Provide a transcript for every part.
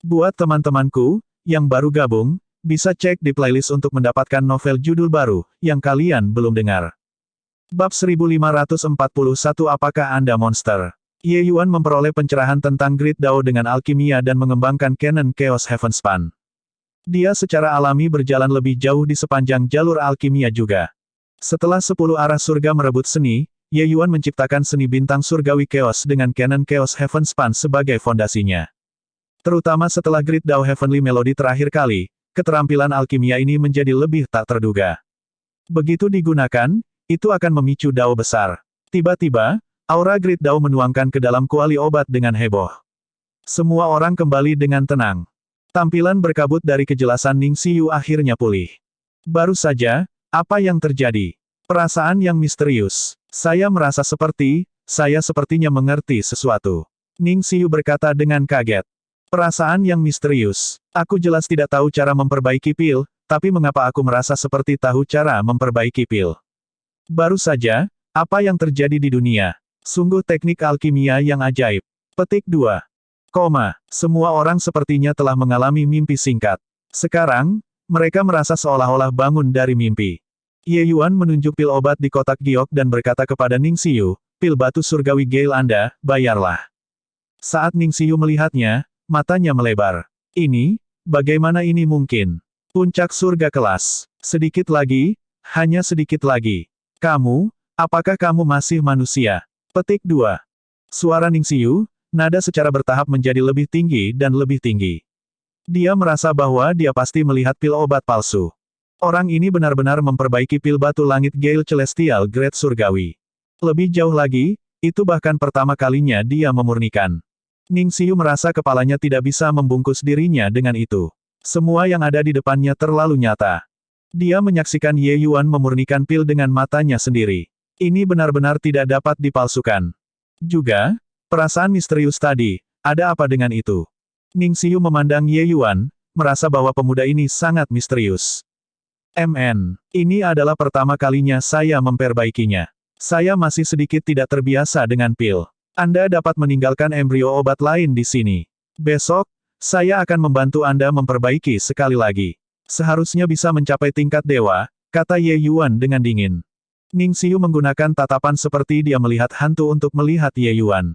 Buat teman-temanku, yang baru gabung, bisa cek di playlist untuk mendapatkan novel judul baru, yang kalian belum dengar. Bab 1541 Apakah Anda Monster? Ye Yuan memperoleh pencerahan tentang Grid Dao dengan alkimia dan mengembangkan Canon Chaos Heavenspan. Dia secara alami berjalan lebih jauh di sepanjang jalur alkimia juga. Setelah 10 arah surga merebut seni, Ye Yuan menciptakan seni bintang surgawi Chaos dengan Canon Chaos Heavenspan sebagai fondasinya. Terutama setelah Grid Dao Heavenly Melody terakhir kali, keterampilan alkimia ini menjadi lebih tak terduga. Begitu digunakan, itu akan memicu Dao besar. Tiba-tiba, aura Grid Dao menuangkan ke dalam kuali obat dengan heboh. Semua orang kembali dengan tenang. Tampilan berkabut dari kejelasan Ning Xiyu akhirnya pulih. Baru saja, apa yang terjadi? Perasaan yang misterius. Saya merasa saya sepertinya mengerti sesuatu. Ning Xiyu berkata dengan kaget. Perasaan yang misterius. Aku jelas tidak tahu cara memperbaiki pil, tapi mengapa aku merasa seperti tahu cara memperbaiki pil? Baru saja, apa yang terjadi di dunia? Sungguh teknik alkimia yang ajaib. Petik 2. Semua orang sepertinya telah mengalami mimpi singkat. Sekarang, mereka merasa seolah-olah bangun dari mimpi. Ye Yuan menunjuk pil obat di kotak giok dan berkata kepada Ning Xiyu, pil batu surgawi Gale Anda, bayarlah. Saat Ning Xiyu melihatnya, matanya melebar. Ini, bagaimana ini mungkin? Puncak surga kelas. Sedikit lagi, hanya sedikit lagi. Kamu, apakah kamu masih manusia? Petik 2. Suara Ning Xiyu, nada secara bertahap menjadi lebih tinggi dan lebih tinggi. Dia merasa bahwa dia pasti melihat pil obat palsu. Orang ini benar-benar memperbaiki pil batu langit Gale Celestial Grade Surgawi. Lebih jauh lagi, itu bahkan pertama kalinya dia memurnikan. Ning Xiyu merasa kepalanya tidak bisa membungkus dirinya dengan itu. Semua yang ada di depannya terlalu nyata. Dia menyaksikan Ye Yuan memurnikan pil dengan matanya sendiri. Ini benar-benar tidak dapat dipalsukan. Juga, perasaan misterius tadi, ada apa dengan itu? Ning Xiyu memandang Ye Yuan, merasa bahwa pemuda ini sangat misterius. Ini adalah pertama kalinya saya memperbaikinya. Saya masih sedikit tidak terbiasa dengan pil. Anda dapat meninggalkan embrio obat lain di sini. Besok, saya akan membantu Anda memperbaiki sekali lagi. Seharusnya bisa mencapai tingkat dewa, kata Ye Yuan dengan dingin. Ning Xiyu menggunakan tatapan seperti dia melihat hantu untuk melihat Ye Yuan.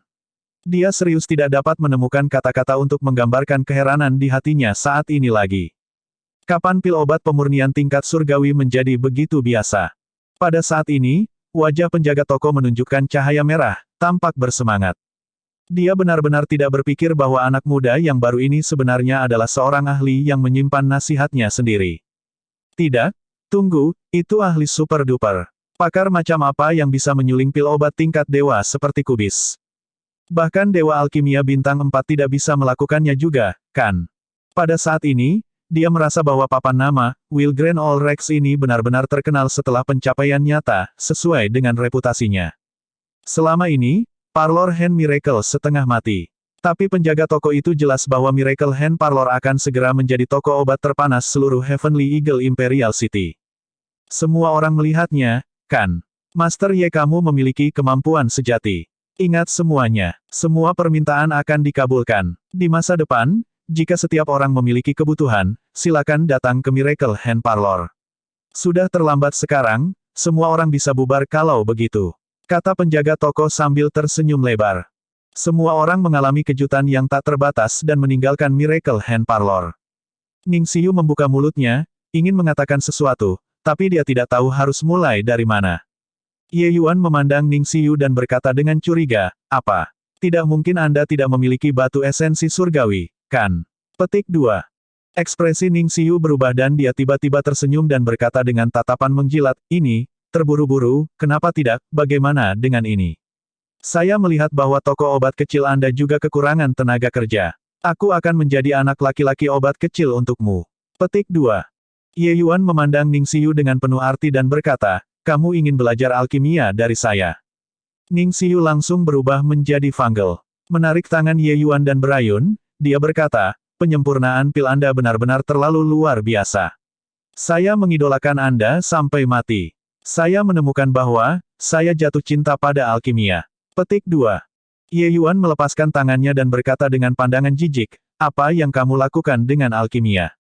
Dia serius tidak dapat menemukan kata-kata untuk menggambarkan keheranan di hatinya saat ini lagi. Kapan pil obat pemurnian tingkat surgawi menjadi begitu biasa? Pada saat ini, wajah penjaga toko menunjukkan cahaya merah, tampak bersemangat. Dia benar-benar tidak berpikir bahwa anak muda yang baru ini sebenarnya adalah seorang ahli yang menyimpan nasihatnya sendiri. Tidak, tunggu, itu ahli super duper. Pakar macam apa yang bisa menyuling pil obat tingkat dewa seperti kubis? Bahkan dewa alkimia bintang 4 tidak bisa melakukannya juga, kan? Pada saat ini, dia merasa bahwa papan nama, Will Grand All Rex ini benar-benar terkenal setelah pencapaian nyata, sesuai dengan reputasinya. Selama ini, Parlor Hand Miracle setengah mati. Tapi penjaga toko itu jelas bahwa Miracle Hand Parlor akan segera menjadi toko obat terpanas seluruh Heavenly Eagle Imperial City. Semua orang melihatnya, kan? Master Ye, kamu memiliki kemampuan sejati. Ingat semuanya, semua permintaan akan dikabulkan. Di masa depan, jika setiap orang memiliki kebutuhan, silakan datang ke Miracle Hand Parlor. Sudah terlambat sekarang, semua orang bisa bubar kalau begitu. Kata penjaga toko sambil tersenyum lebar. Semua orang mengalami kejutan yang tak terbatas dan meninggalkan Miracle Hand Parlor. Ning Xiyu membuka mulutnya, ingin mengatakan sesuatu, tapi dia tidak tahu harus mulai dari mana. Ye Yuan memandang Ning Xiyu dan berkata dengan curiga, apa? Tidak mungkin Anda tidak memiliki batu esensi surgawi, kan? Petik 2. Ekspresi Ning Xiyu berubah dan dia tiba-tiba tersenyum dan berkata dengan tatapan menjilat, ini, terburu-buru, kenapa tidak, bagaimana dengan ini? Saya melihat bahwa toko obat kecil Anda juga kekurangan tenaga kerja. Aku akan menjadi anak laki-laki obat kecil untukmu. Petik 2. Ye Yuan memandang Ning Xiyu dengan penuh arti dan berkata, kamu ingin belajar alkimia dari saya. Ning Xiyu langsung berubah menjadi fungal. Menarik tangan Ye Yuan dan berayun, dia berkata, penyempurnaan pil Anda benar-benar terlalu luar biasa. Saya mengidolakan Anda sampai mati. Saya menemukan bahwa, saya jatuh cinta pada alkimia. Petik 2. Ye Yuan melepaskan tangannya dan berkata dengan pandangan jijik, Apa yang kamu lakukan dengan alkimia?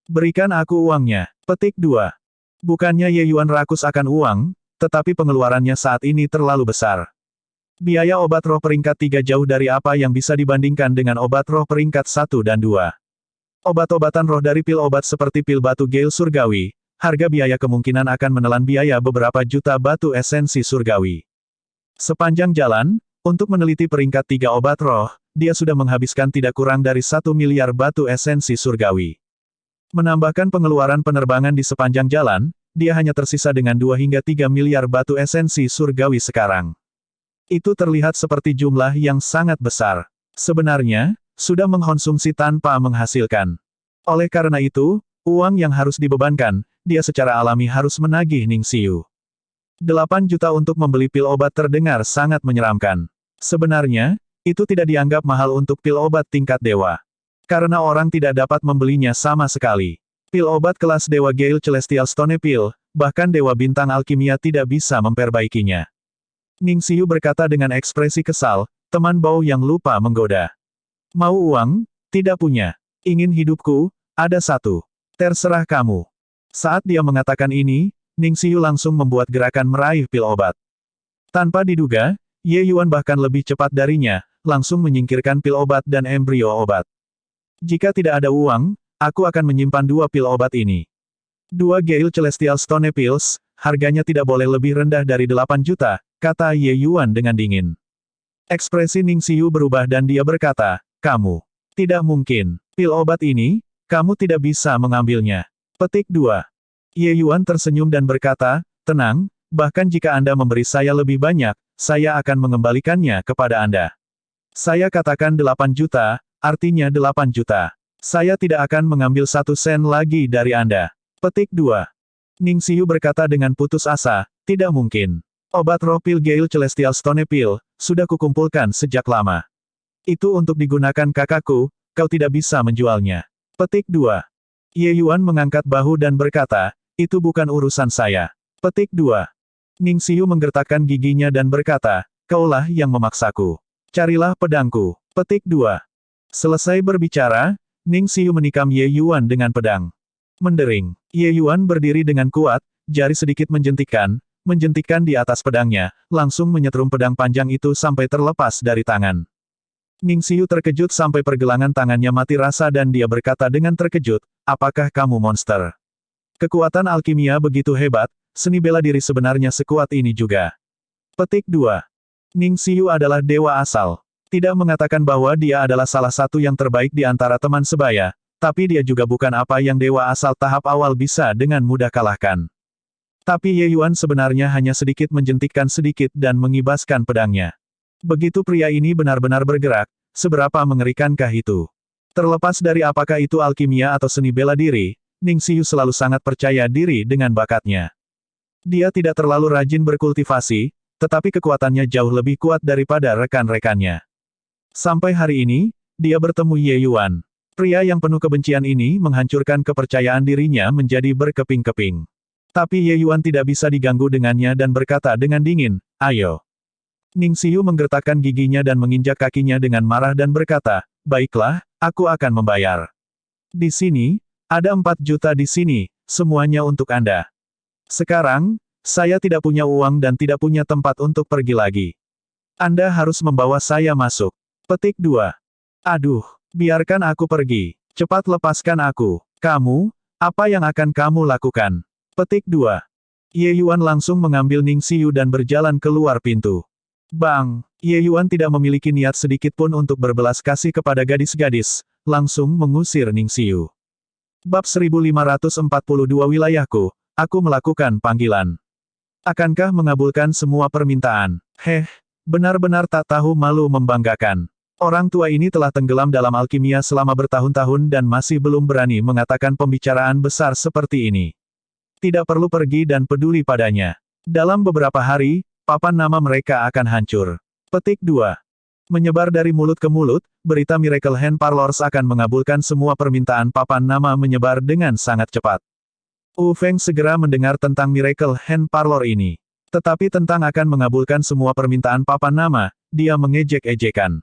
Berikan aku uangnya. Petik 2. Bukannya Ye Yuan rakus akan uang, tetapi pengeluarannya saat ini terlalu besar. Biaya obat roh peringkat 3 jauh dari apa yang bisa dibandingkan dengan obat roh peringkat 1 dan 2. Obat-obatan roh dari pil obat seperti pil batu Gale surgawi, harga biaya kemungkinan akan menelan biaya beberapa juta batu esensi surgawi. Sepanjang jalan, untuk meneliti peringkat 3 obat roh, dia sudah menghabiskan tidak kurang dari 1 miliar batu esensi surgawi. Menambahkan pengeluaran penerbangan di sepanjang jalan, dia hanya tersisa dengan 2 hingga 3 miliar batu esensi surgawi sekarang. Itu terlihat seperti jumlah yang sangat besar. Sebenarnya, sudah mengkonsumsi tanpa menghasilkan. Oleh karena itu, uang yang harus dibebankan, dia secara alami harus menagih Ning Xiu. 8 juta untuk membeli pil obat terdengar sangat menyeramkan. Sebenarnya, itu tidak dianggap mahal untuk pil obat tingkat dewa. Karena orang tidak dapat membelinya sama sekali. Pil obat kelas Dewa Gale Celestial Stone Pill, bahkan Dewa Bintang Alkimia tidak bisa memperbaikinya. Ning Xiu berkata dengan ekspresi kesal, teman bau yang lupa menggoda. Mau uang? Tidak punya. Ingin hidupku? Ada satu. Terserah kamu. Saat dia mengatakan ini, Ning Xiu langsung membuat gerakan meraih pil obat. Tanpa diduga, Ye Yuan bahkan lebih cepat darinya, langsung menyingkirkan pil obat dan embrio obat. Jika tidak ada uang, aku akan menyimpan 2 pil obat ini. 2 Gale Celestial Stone Pills, harganya tidak boleh lebih rendah dari 8 juta, kata Ye Yuan dengan dingin. Ekspresi Ning Xiu berubah dan dia berkata, kamu. Tidak mungkin. Pil obat ini, kamu tidak bisa mengambilnya. Petik 2. Ye Yuan tersenyum dan berkata, tenang, bahkan jika Anda memberi saya lebih banyak, saya akan mengembalikannya kepada Anda. Saya katakan 8 juta, artinya 8 juta. Saya tidak akan mengambil 1 sen lagi dari Anda. Petik 2. Ning Xiu berkata dengan putus asa, tidak mungkin. Obat roh pil Gale Celestial Stone Pill, sudah kukumpulkan sejak lama. Itu untuk digunakan kakakku, kau tidak bisa menjualnya. Petik 2. Ye Yuan mengangkat bahu dan berkata, itu bukan urusan saya. Petik 2. Ning Xiu menggertakkan giginya dan berkata, kaulah yang memaksaku. Carilah pedangku. Petik 2. Selesai berbicara, Ning Xiu menikam Ye Yuan dengan pedang. Mendering. Ye Yuan berdiri dengan kuat, jari sedikit menjentikkan di atas pedangnya, langsung menyetrum pedang panjang itu sampai terlepas dari tangan. Ning Xiu terkejut sampai pergelangan tangannya mati rasa dan dia berkata dengan terkejut, apakah kamu monster? Kekuatan alkimia begitu hebat, seni bela diri sebenarnya sekuat ini juga. Petik 2. Ning Xiu adalah dewa asal. Tidak mengatakan bahwa dia adalah salah satu yang terbaik di antara teman sebaya, tapi dia juga bukan apa yang dewa asal tahap awal bisa dengan mudah kalahkan. Tapi Ye Yuan sebenarnya hanya sedikit menjentikkan sedikit dan mengibaskan pedangnya. Begitu pria ini benar-benar bergerak, seberapa mengerikankah itu? Terlepas dari apakah itu alkimia atau seni bela diri, Ning Xiu selalu sangat percaya diri dengan bakatnya. Dia tidak terlalu rajin berkultivasi, tetapi kekuatannya jauh lebih kuat daripada rekan-rekannya. Sampai hari ini, dia bertemu Ye Yuan. Pria yang penuh kebencian ini menghancurkan kepercayaan dirinya menjadi berkeping-keping. Tapi Ye Yuan tidak bisa diganggu dengannya dan berkata dengan dingin, ayo. Ning Xiu menggertakkan giginya dan menginjak kakinya dengan marah dan berkata, baiklah, aku akan membayar. Di sini, ada 4 juta di sini, semuanya untuk Anda. Sekarang, saya tidak punya uang dan tidak punya tempat untuk pergi lagi. Anda harus membawa saya masuk. Petik 2. Aduh, biarkan aku pergi. Cepat lepaskan aku. Kamu, apa yang akan kamu lakukan? Petik 2. Ye Yuan langsung mengambil Ning Xiu dan berjalan keluar pintu. Bang! Ye Yuan tidak memiliki niat sedikit pun untuk berbelas kasih kepada gadis-gadis, langsung mengusir Ning Xiu. Bab 1542 wilayahku, aku melakukan panggilan. Akankah mengabulkan semua permintaan? Benar-benar tak tahu malu membanggakan. Orang tua ini telah tenggelam dalam alkimia selama bertahun-tahun dan masih belum berani mengatakan pembicaraan besar seperti ini. Tidak perlu pergi dan peduli padanya. Dalam beberapa hari, papan nama mereka akan hancur. Petik 2. Menyebar dari mulut ke mulut, berita Miracle Hand Parlors akan mengabulkan semua permintaan papan nama menyebar dengan sangat cepat. Wu Feng segera mendengar tentang Miracle Hand Parlor ini. Tetapi tentang akan mengabulkan semua permintaan papan nama, dia mengejek-ejekan.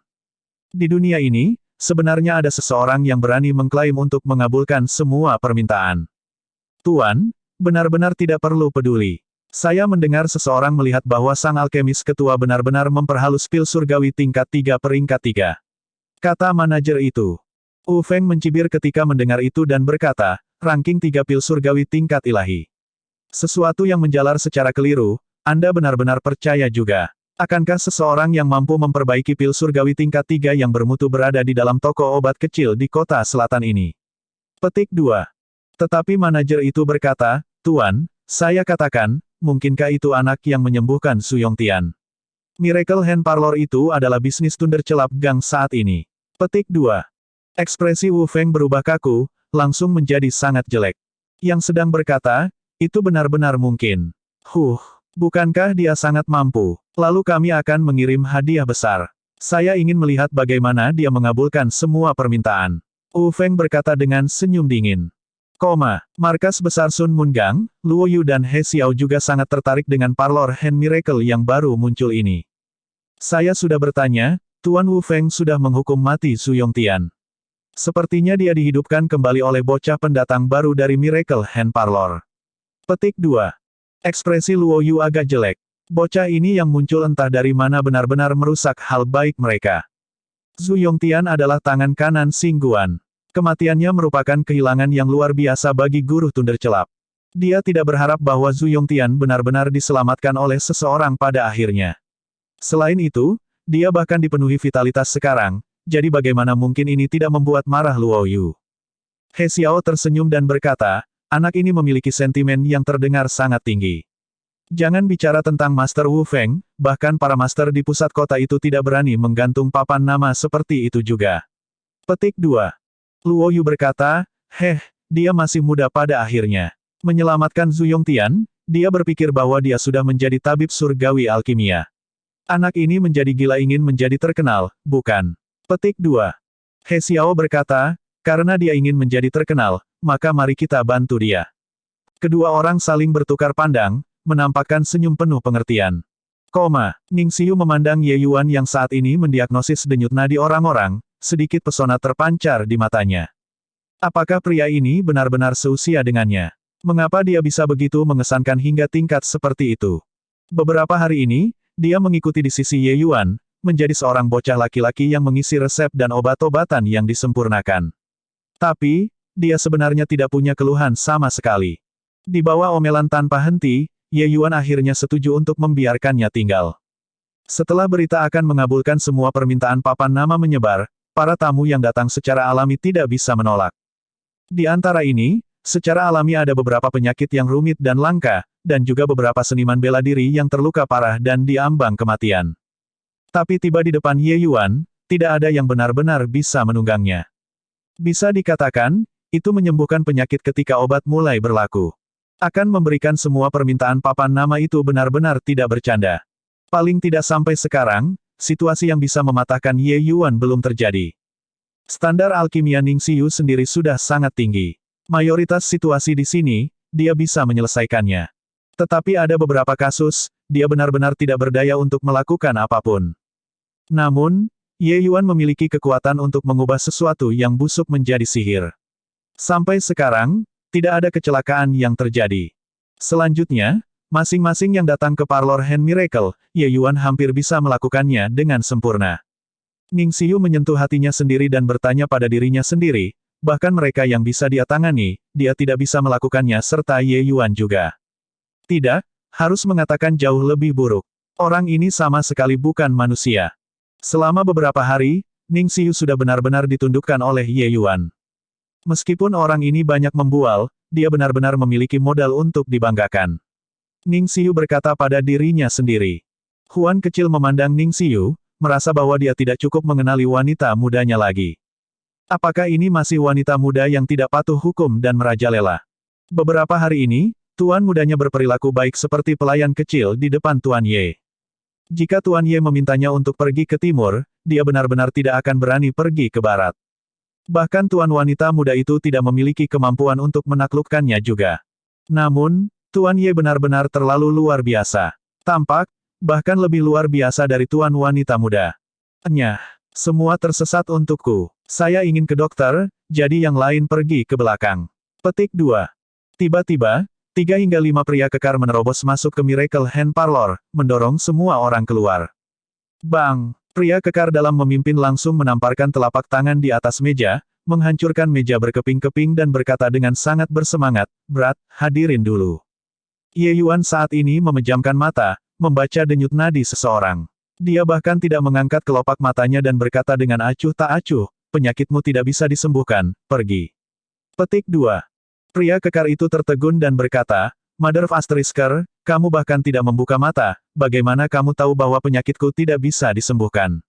Di dunia ini, sebenarnya ada seseorang yang berani mengklaim untuk mengabulkan semua permintaan. Tuan, benar-benar tidak perlu peduli. Saya mendengar seseorang melihat bahwa sang alkemis ketua benar-benar memperhalus pil surgawi tingkat 3 peringkat 3. Kata manajer itu. Wu Feng mencibir ketika mendengar itu dan berkata, ranking 3 pil surgawi tingkat ilahi. Sesuatu yang menjalar secara keliru, Anda benar-benar percaya juga. Akankah seseorang yang mampu memperbaiki pil surgawi tingkat 3 yang bermutu berada di dalam toko obat kecil di kota selatan ini? Petik 2. Tetapi manajer itu berkata, Tuan, saya katakan, mungkinkah itu anak yang menyembuhkan Su Yongtian? Miracle Hand Parlor itu adalah bisnis Thundercelap Gang saat ini. Petik 2. Ekspresi Wu Feng berubah kaku, langsung menjadi sangat jelek. Yang sedang berkata, itu benar-benar mungkin. Bukankah dia sangat mampu? Lalu kami akan mengirim hadiah besar. Saya ingin melihat bagaimana dia mengabulkan semua permintaan. Wu Feng berkata dengan senyum dingin. Markas besar Sun Mungang, Luo Yu dan He Xiao juga sangat tertarik dengan Parlor Hand Miracle yang baru muncul ini. Saya sudah bertanya, Tuan Wu Feng sudah menghukum mati Su Yongtian. Sepertinya dia dihidupkan kembali oleh bocah pendatang baru dari Miracle Hand Parlor. Petik 2. Ekspresi Luo Yu agak jelek. Bocah ini yang muncul entah dari mana benar-benar merusak hal baik mereka. Su Yongtian adalah tangan kanan Xing Guan. Kematiannya merupakan kehilangan yang luar biasa bagi guru Thundercelap. Dia tidak berharap bahwa Su Yongtian benar-benar diselamatkan oleh seseorang pada akhirnya. Selain itu, dia bahkan dipenuhi vitalitas sekarang, jadi bagaimana mungkin ini tidak membuat marah Luo Yu? He Xiao tersenyum dan berkata, anak ini memiliki sentimen yang terdengar sangat tinggi. Jangan bicara tentang Master Wu Feng, bahkan para master di pusat kota itu tidak berani menggantung papan nama seperti itu juga. Petik 2. Luo Yu berkata, dia masih muda pada akhirnya. Menyelamatkan Su Yongtian, dia berpikir bahwa dia sudah menjadi tabib surgawi alkimia. Anak ini menjadi gila ingin menjadi terkenal, bukan? Petik 2. He Xiao berkata, karena dia ingin menjadi terkenal, maka mari kita bantu dia. Kedua orang saling bertukar pandang, menampakkan senyum penuh pengertian. Ning Xiu memandang Ye Yuan yang saat ini mendiagnosis denyut nadi orang-orang, sedikit pesona terpancar di matanya. Apakah pria ini benar-benar seusia dengannya? Mengapa dia bisa begitu mengesankan hingga tingkat seperti itu? Beberapa hari ini, dia mengikuti di sisi Ye Yuan, menjadi seorang bocah laki-laki yang mengisi resep dan obat-obatan yang disempurnakan. Tapi, dia sebenarnya tidak punya keluhan sama sekali. Di bawah omelan tanpa henti, Ye Yuan akhirnya setuju untuk membiarkannya tinggal. Setelah berita akan mengabulkan semua permintaan papan nama menyebar, para tamu yang datang secara alami tidak bisa menolak. Di antara ini, secara alami ada beberapa penyakit yang rumit dan langka, dan juga beberapa seniman bela diri yang terluka parah dan diambang kematian. Tapi tiba di depan Ye Yuan, tidak ada yang benar-benar bisa menunggangnya. Bisa dikatakan, itu menyembuhkan penyakit ketika obat mulai berlaku. Akan memberikan semua permintaan papan nama itu benar-benar tidak bercanda. Paling tidak sampai sekarang, situasi yang bisa mematahkan Ye Yuan belum terjadi. Standar alkimia Ning Xiu sendiri sudah sangat tinggi. Mayoritas situasi di sini, dia bisa menyelesaikannya. Tetapi ada beberapa kasus, dia benar-benar tidak berdaya untuk melakukan apapun. Namun, Ye Yuan memiliki kekuatan untuk mengubah sesuatu yang busuk menjadi sihir. Sampai sekarang, tidak ada kecelakaan yang terjadi. Selanjutnya, masing-masing yang datang ke Parlor Hand Miracle, Ye Yuan hampir bisa melakukannya dengan sempurna. Ning Xiu menyentuh hatinya sendiri dan bertanya pada dirinya sendiri, bahkan mereka yang bisa dia tangani, dia tidak bisa melakukannya serta Ye Yuan juga. Tidak, harus mengatakan jauh lebih buruk. Orang ini sama sekali bukan manusia. Selama beberapa hari, Ning Xiu sudah benar-benar ditundukkan oleh Ye Yuan. Meskipun orang ini banyak membual, dia benar-benar memiliki modal untuk dibanggakan. Ning Xiu berkata pada dirinya sendiri. Huan kecil memandang Ning Xiu, merasa bahwa dia tidak cukup mengenali wanita mudanya lagi. Apakah ini masih wanita muda yang tidak patuh hukum dan merajalela? Beberapa hari ini, tuan mudanya berperilaku baik seperti pelayan kecil di depan Tuan Ye. Jika Tuan Ye memintanya untuk pergi ke timur, dia benar-benar tidak akan berani pergi ke barat. Bahkan tuan wanita muda itu tidak memiliki kemampuan untuk menaklukkannya juga. Namun, Tuan Ye benar-benar terlalu luar biasa. Tampak, bahkan lebih luar biasa dari tuan wanita muda. Semua tersesat untukku. Saya ingin ke dokter, jadi yang lain pergi ke belakang. Petik 2. Tiba-tiba, 3 hingga 5 pria kekar menerobos masuk ke Miracle Hand Parlor, mendorong semua orang keluar. Bang! Pria kekar dalam memimpin langsung menamparkan telapak tangan di atas meja, menghancurkan meja berkeping-keping dan berkata dengan sangat bersemangat, "Berat, hadirin dulu." Ye Yuan saat ini memejamkan mata, membaca denyut nadi seseorang. Dia bahkan tidak mengangkat kelopak matanya dan berkata dengan acuh tak acuh, "Penyakitmu tidak bisa disembuhkan, pergi." Petik 2. Pria kekar itu tertegun dan berkata, "Mother of Asterisker, kamu bahkan tidak membuka mata, bagaimana kamu tahu bahwa penyakitku tidak bisa disembuhkan?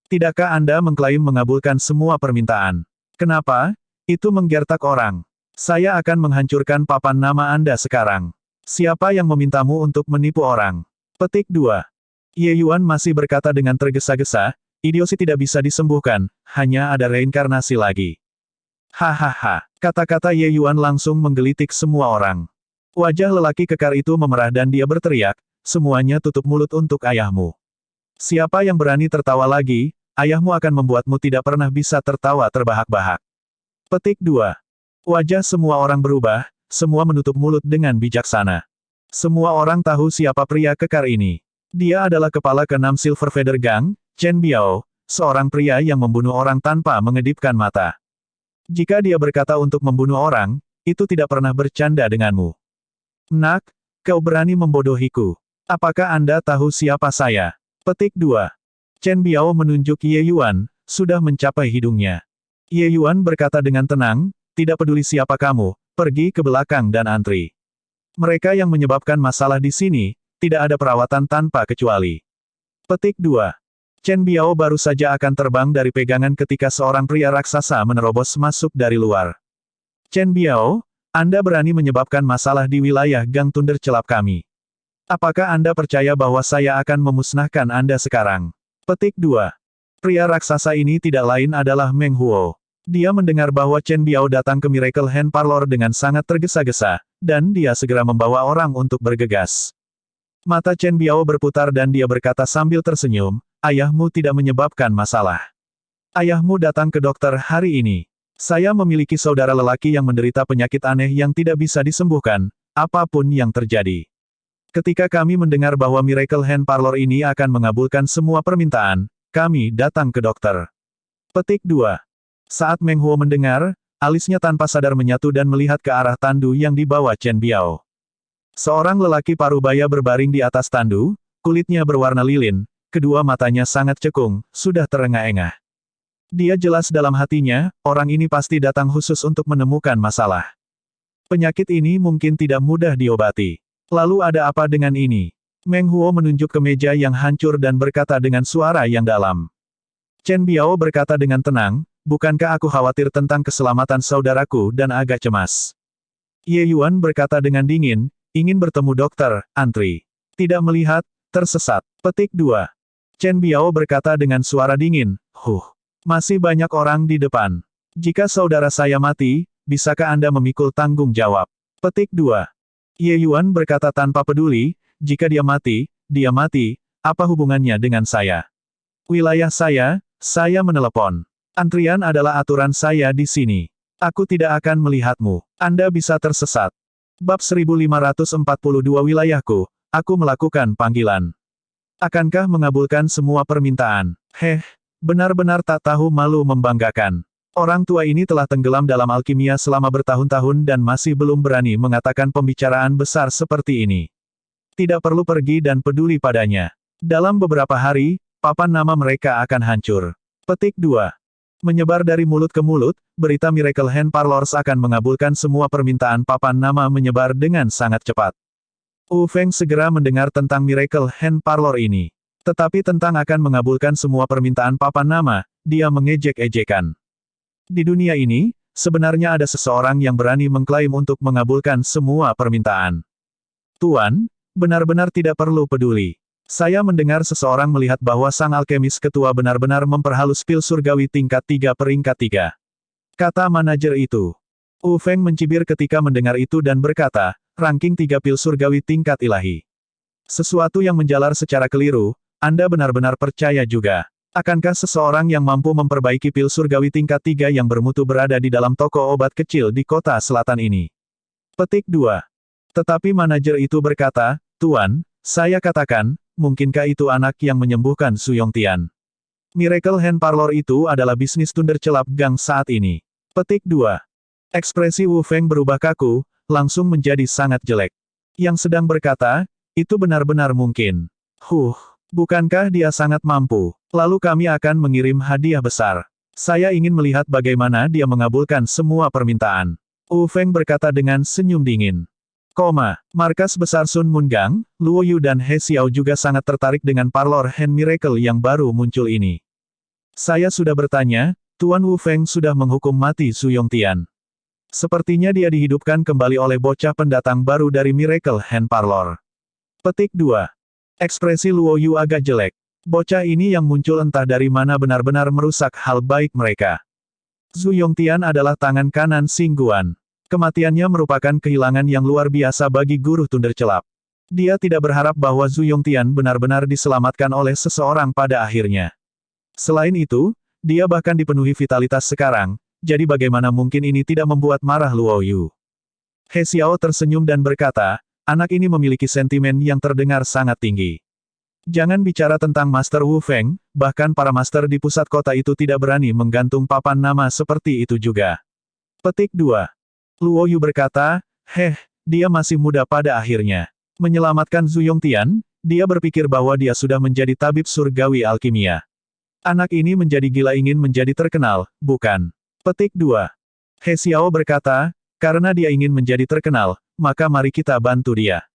Tidakkah Anda mengklaim mengabulkan semua permintaan? Kenapa? Itu menggertak orang. Saya akan menghancurkan papan nama Anda sekarang. Siapa yang memintamu untuk menipu orang?" Petik 2. Ye Yuan masih berkata dengan tergesa-gesa, "Idiosi tidak bisa disembuhkan, hanya ada reinkarnasi lagi." Hahaha. Kata-kata Ye Yuan langsung menggelitik semua orang. Wajah lelaki kekar itu memerah dan dia berteriak, "Semuanya tutup mulut untuk ayahmu. Siapa yang berani tertawa lagi, ayahmu akan membuatmu tidak pernah bisa tertawa terbahak-bahak." Petik 2. Wajah semua orang berubah, semua menutup mulut dengan bijaksana. Semua orang tahu siapa pria kekar ini. Dia adalah kepala ke-6 Silver Feather Gang, Chen Biao, seorang pria yang membunuh orang tanpa mengedipkan mata. Jika dia berkata untuk membunuh orang, itu tidak pernah bercanda denganmu. Nak, kau berani membodohiku. Apakah Anda tahu siapa saya? Petik 2. Chen Biao menunjuk Ye Yuan, sudah mencapai hidungnya. Ye Yuan berkata dengan tenang, "Tidak peduli siapa kamu, pergi ke belakang dan antri. Mereka yang menyebabkan masalah di sini, tidak ada perawatan tanpa kecuali." Petik 2. Chen Biao baru saja akan terbang dari pegangan ketika seorang pria raksasa menerobos masuk dari luar. "Chen Biao, Anda berani menyebabkan masalah di wilayah Gang Thunder Celap kami. Apakah Anda percaya bahwa saya akan memusnahkan Anda sekarang?" Petik 2. Pria raksasa ini tidak lain adalah Meng Huo. Dia mendengar bahwa Chen Biao datang ke Miracle Hand Parlor dengan sangat tergesa-gesa, dan dia segera membawa orang untuk bergegas. Mata Chen Biao berputar dan dia berkata sambil tersenyum, "Ayahmu tidak menyebabkan masalah. Ayahmu datang ke dokter hari ini. Saya memiliki saudara lelaki yang menderita penyakit aneh yang tidak bisa disembuhkan, apapun yang terjadi. Ketika kami mendengar bahwa Miracle Hand Parlor ini akan mengabulkan semua permintaan, kami datang ke dokter." Petik 2. Saat Meng Huo mendengar, alisnya tanpa sadar menyatu dan melihat ke arah tandu yang dibawa Chen Biao. Seorang lelaki parubaya berbaring di atas tandu, kulitnya berwarna lilin, kedua matanya sangat cekung, sudah terengah-engah. Dia jelas dalam hatinya, orang ini pasti datang khusus untuk menemukan masalah. Penyakit ini mungkin tidak mudah diobati. Lalu ada apa dengan ini? Meng Huo menunjuk ke meja yang hancur dan berkata dengan suara yang dalam. Chen Biao berkata dengan tenang, "Bukankah aku khawatir tentang keselamatan saudaraku dan agak cemas?" Ye Yuan berkata dengan dingin, "Ingin bertemu dokter, antri. Tidak melihat, tersesat." Petik 2. Chen Biao berkata dengan suara dingin, "Masih banyak orang di depan. Jika saudara saya mati, bisakah Anda memikul tanggung jawab?" Petik 2. Ye Yuan berkata tanpa peduli, "Jika dia mati, apa hubungannya dengan saya? Wilayah saya menelepon. Antrian adalah aturan saya di sini. Aku tidak akan melihatmu. Anda bisa tersesat." Bab 1542 Wilayahku, aku melakukan panggilan. Akankah mengabulkan semua permintaan? Benar-benar tak tahu malu membanggakan. Orang tua ini telah tenggelam dalam alkimia selama bertahun-tahun dan masih belum berani mengatakan pembicaraan besar seperti ini. Tidak perlu pergi dan peduli padanya. Dalam beberapa hari, papan nama mereka akan hancur. Petik 2. Menyebar dari mulut ke mulut, berita Miracle Hand Parlors akan mengabulkan semua permintaan papan nama menyebar dengan sangat cepat. Wu Feng segera mendengar tentang Miracle Hand Parlor ini. Tetapi tentang akan mengabulkan semua permintaan papan nama, dia mengejek-ejekan. Di dunia ini, sebenarnya ada seseorang yang berani mengklaim untuk mengabulkan semua permintaan. Tuan, benar-benar tidak perlu peduli. Saya mendengar seseorang melihat bahwa sang alkemis ketua benar-benar memperhalus pil surgawi tingkat 3 peringkat 3. Kata manajer itu. Wu Feng mencibir ketika mendengar itu dan berkata, ranking 3 pil surgawi tingkat ilahi. Sesuatu yang menjalar secara keliru, Anda benar-benar percaya juga. Akankah seseorang yang mampu memperbaiki pil surgawi tingkat 3 yang bermutu berada di dalam toko obat kecil di kota selatan ini? Petik 2. Tetapi manajer itu berkata, Tuan, saya katakan, mungkinkah itu anak yang menyembuhkan Su Yongtian? Miracle Hand Parlor itu adalah bisnis tundercelap gang saat ini. Petik 2. Ekspresi Wu Feng berubah kaku, langsung menjadi sangat jelek. Yang sedang berkata, itu benar-benar mungkin. Bukankah dia sangat mampu? Lalu kami akan mengirim hadiah besar. Saya ingin melihat bagaimana dia mengabulkan semua permintaan. Wu Feng berkata dengan senyum dingin. Markas besar Sun Mungang, Luo Yu dan He Xiao juga sangat tertarik dengan Parlor Hand Miracle yang baru muncul ini. Saya sudah bertanya, Tuan Wu Feng sudah menghukum mati Su Yongtian. Sepertinya dia dihidupkan kembali oleh bocah pendatang baru dari Miracle Hand Parlor. Petik 2. Ekspresi Luo Yu agak jelek. Bocah ini yang muncul entah dari mana benar-benar merusak hal baik mereka. Su Yongtian adalah tangan kanan Xing Guan. Kematiannya merupakan kehilangan yang luar biasa bagi guru tundercelap. Dia tidak berharap bahwa Su Yongtian benar-benar diselamatkan oleh seseorang pada akhirnya. Selain itu, dia bahkan dipenuhi vitalitas sekarang, jadi bagaimana mungkin ini tidak membuat marah Luo Yu? He Xiao tersenyum dan berkata, anak ini memiliki sentimen yang terdengar sangat tinggi. Jangan bicara tentang Master Wu Feng, bahkan para master di pusat kota itu tidak berani menggantung papan nama seperti itu juga. Petik 2. Luo Yu berkata, dia masih muda pada akhirnya. Menyelamatkan Su Yongtian, dia berpikir bahwa dia sudah menjadi tabib surgawi alkimia. Anak ini menjadi gila ingin menjadi terkenal, bukan? Petik 2. He Xiao berkata, karena dia ingin menjadi terkenal, maka mari kita bantu dia.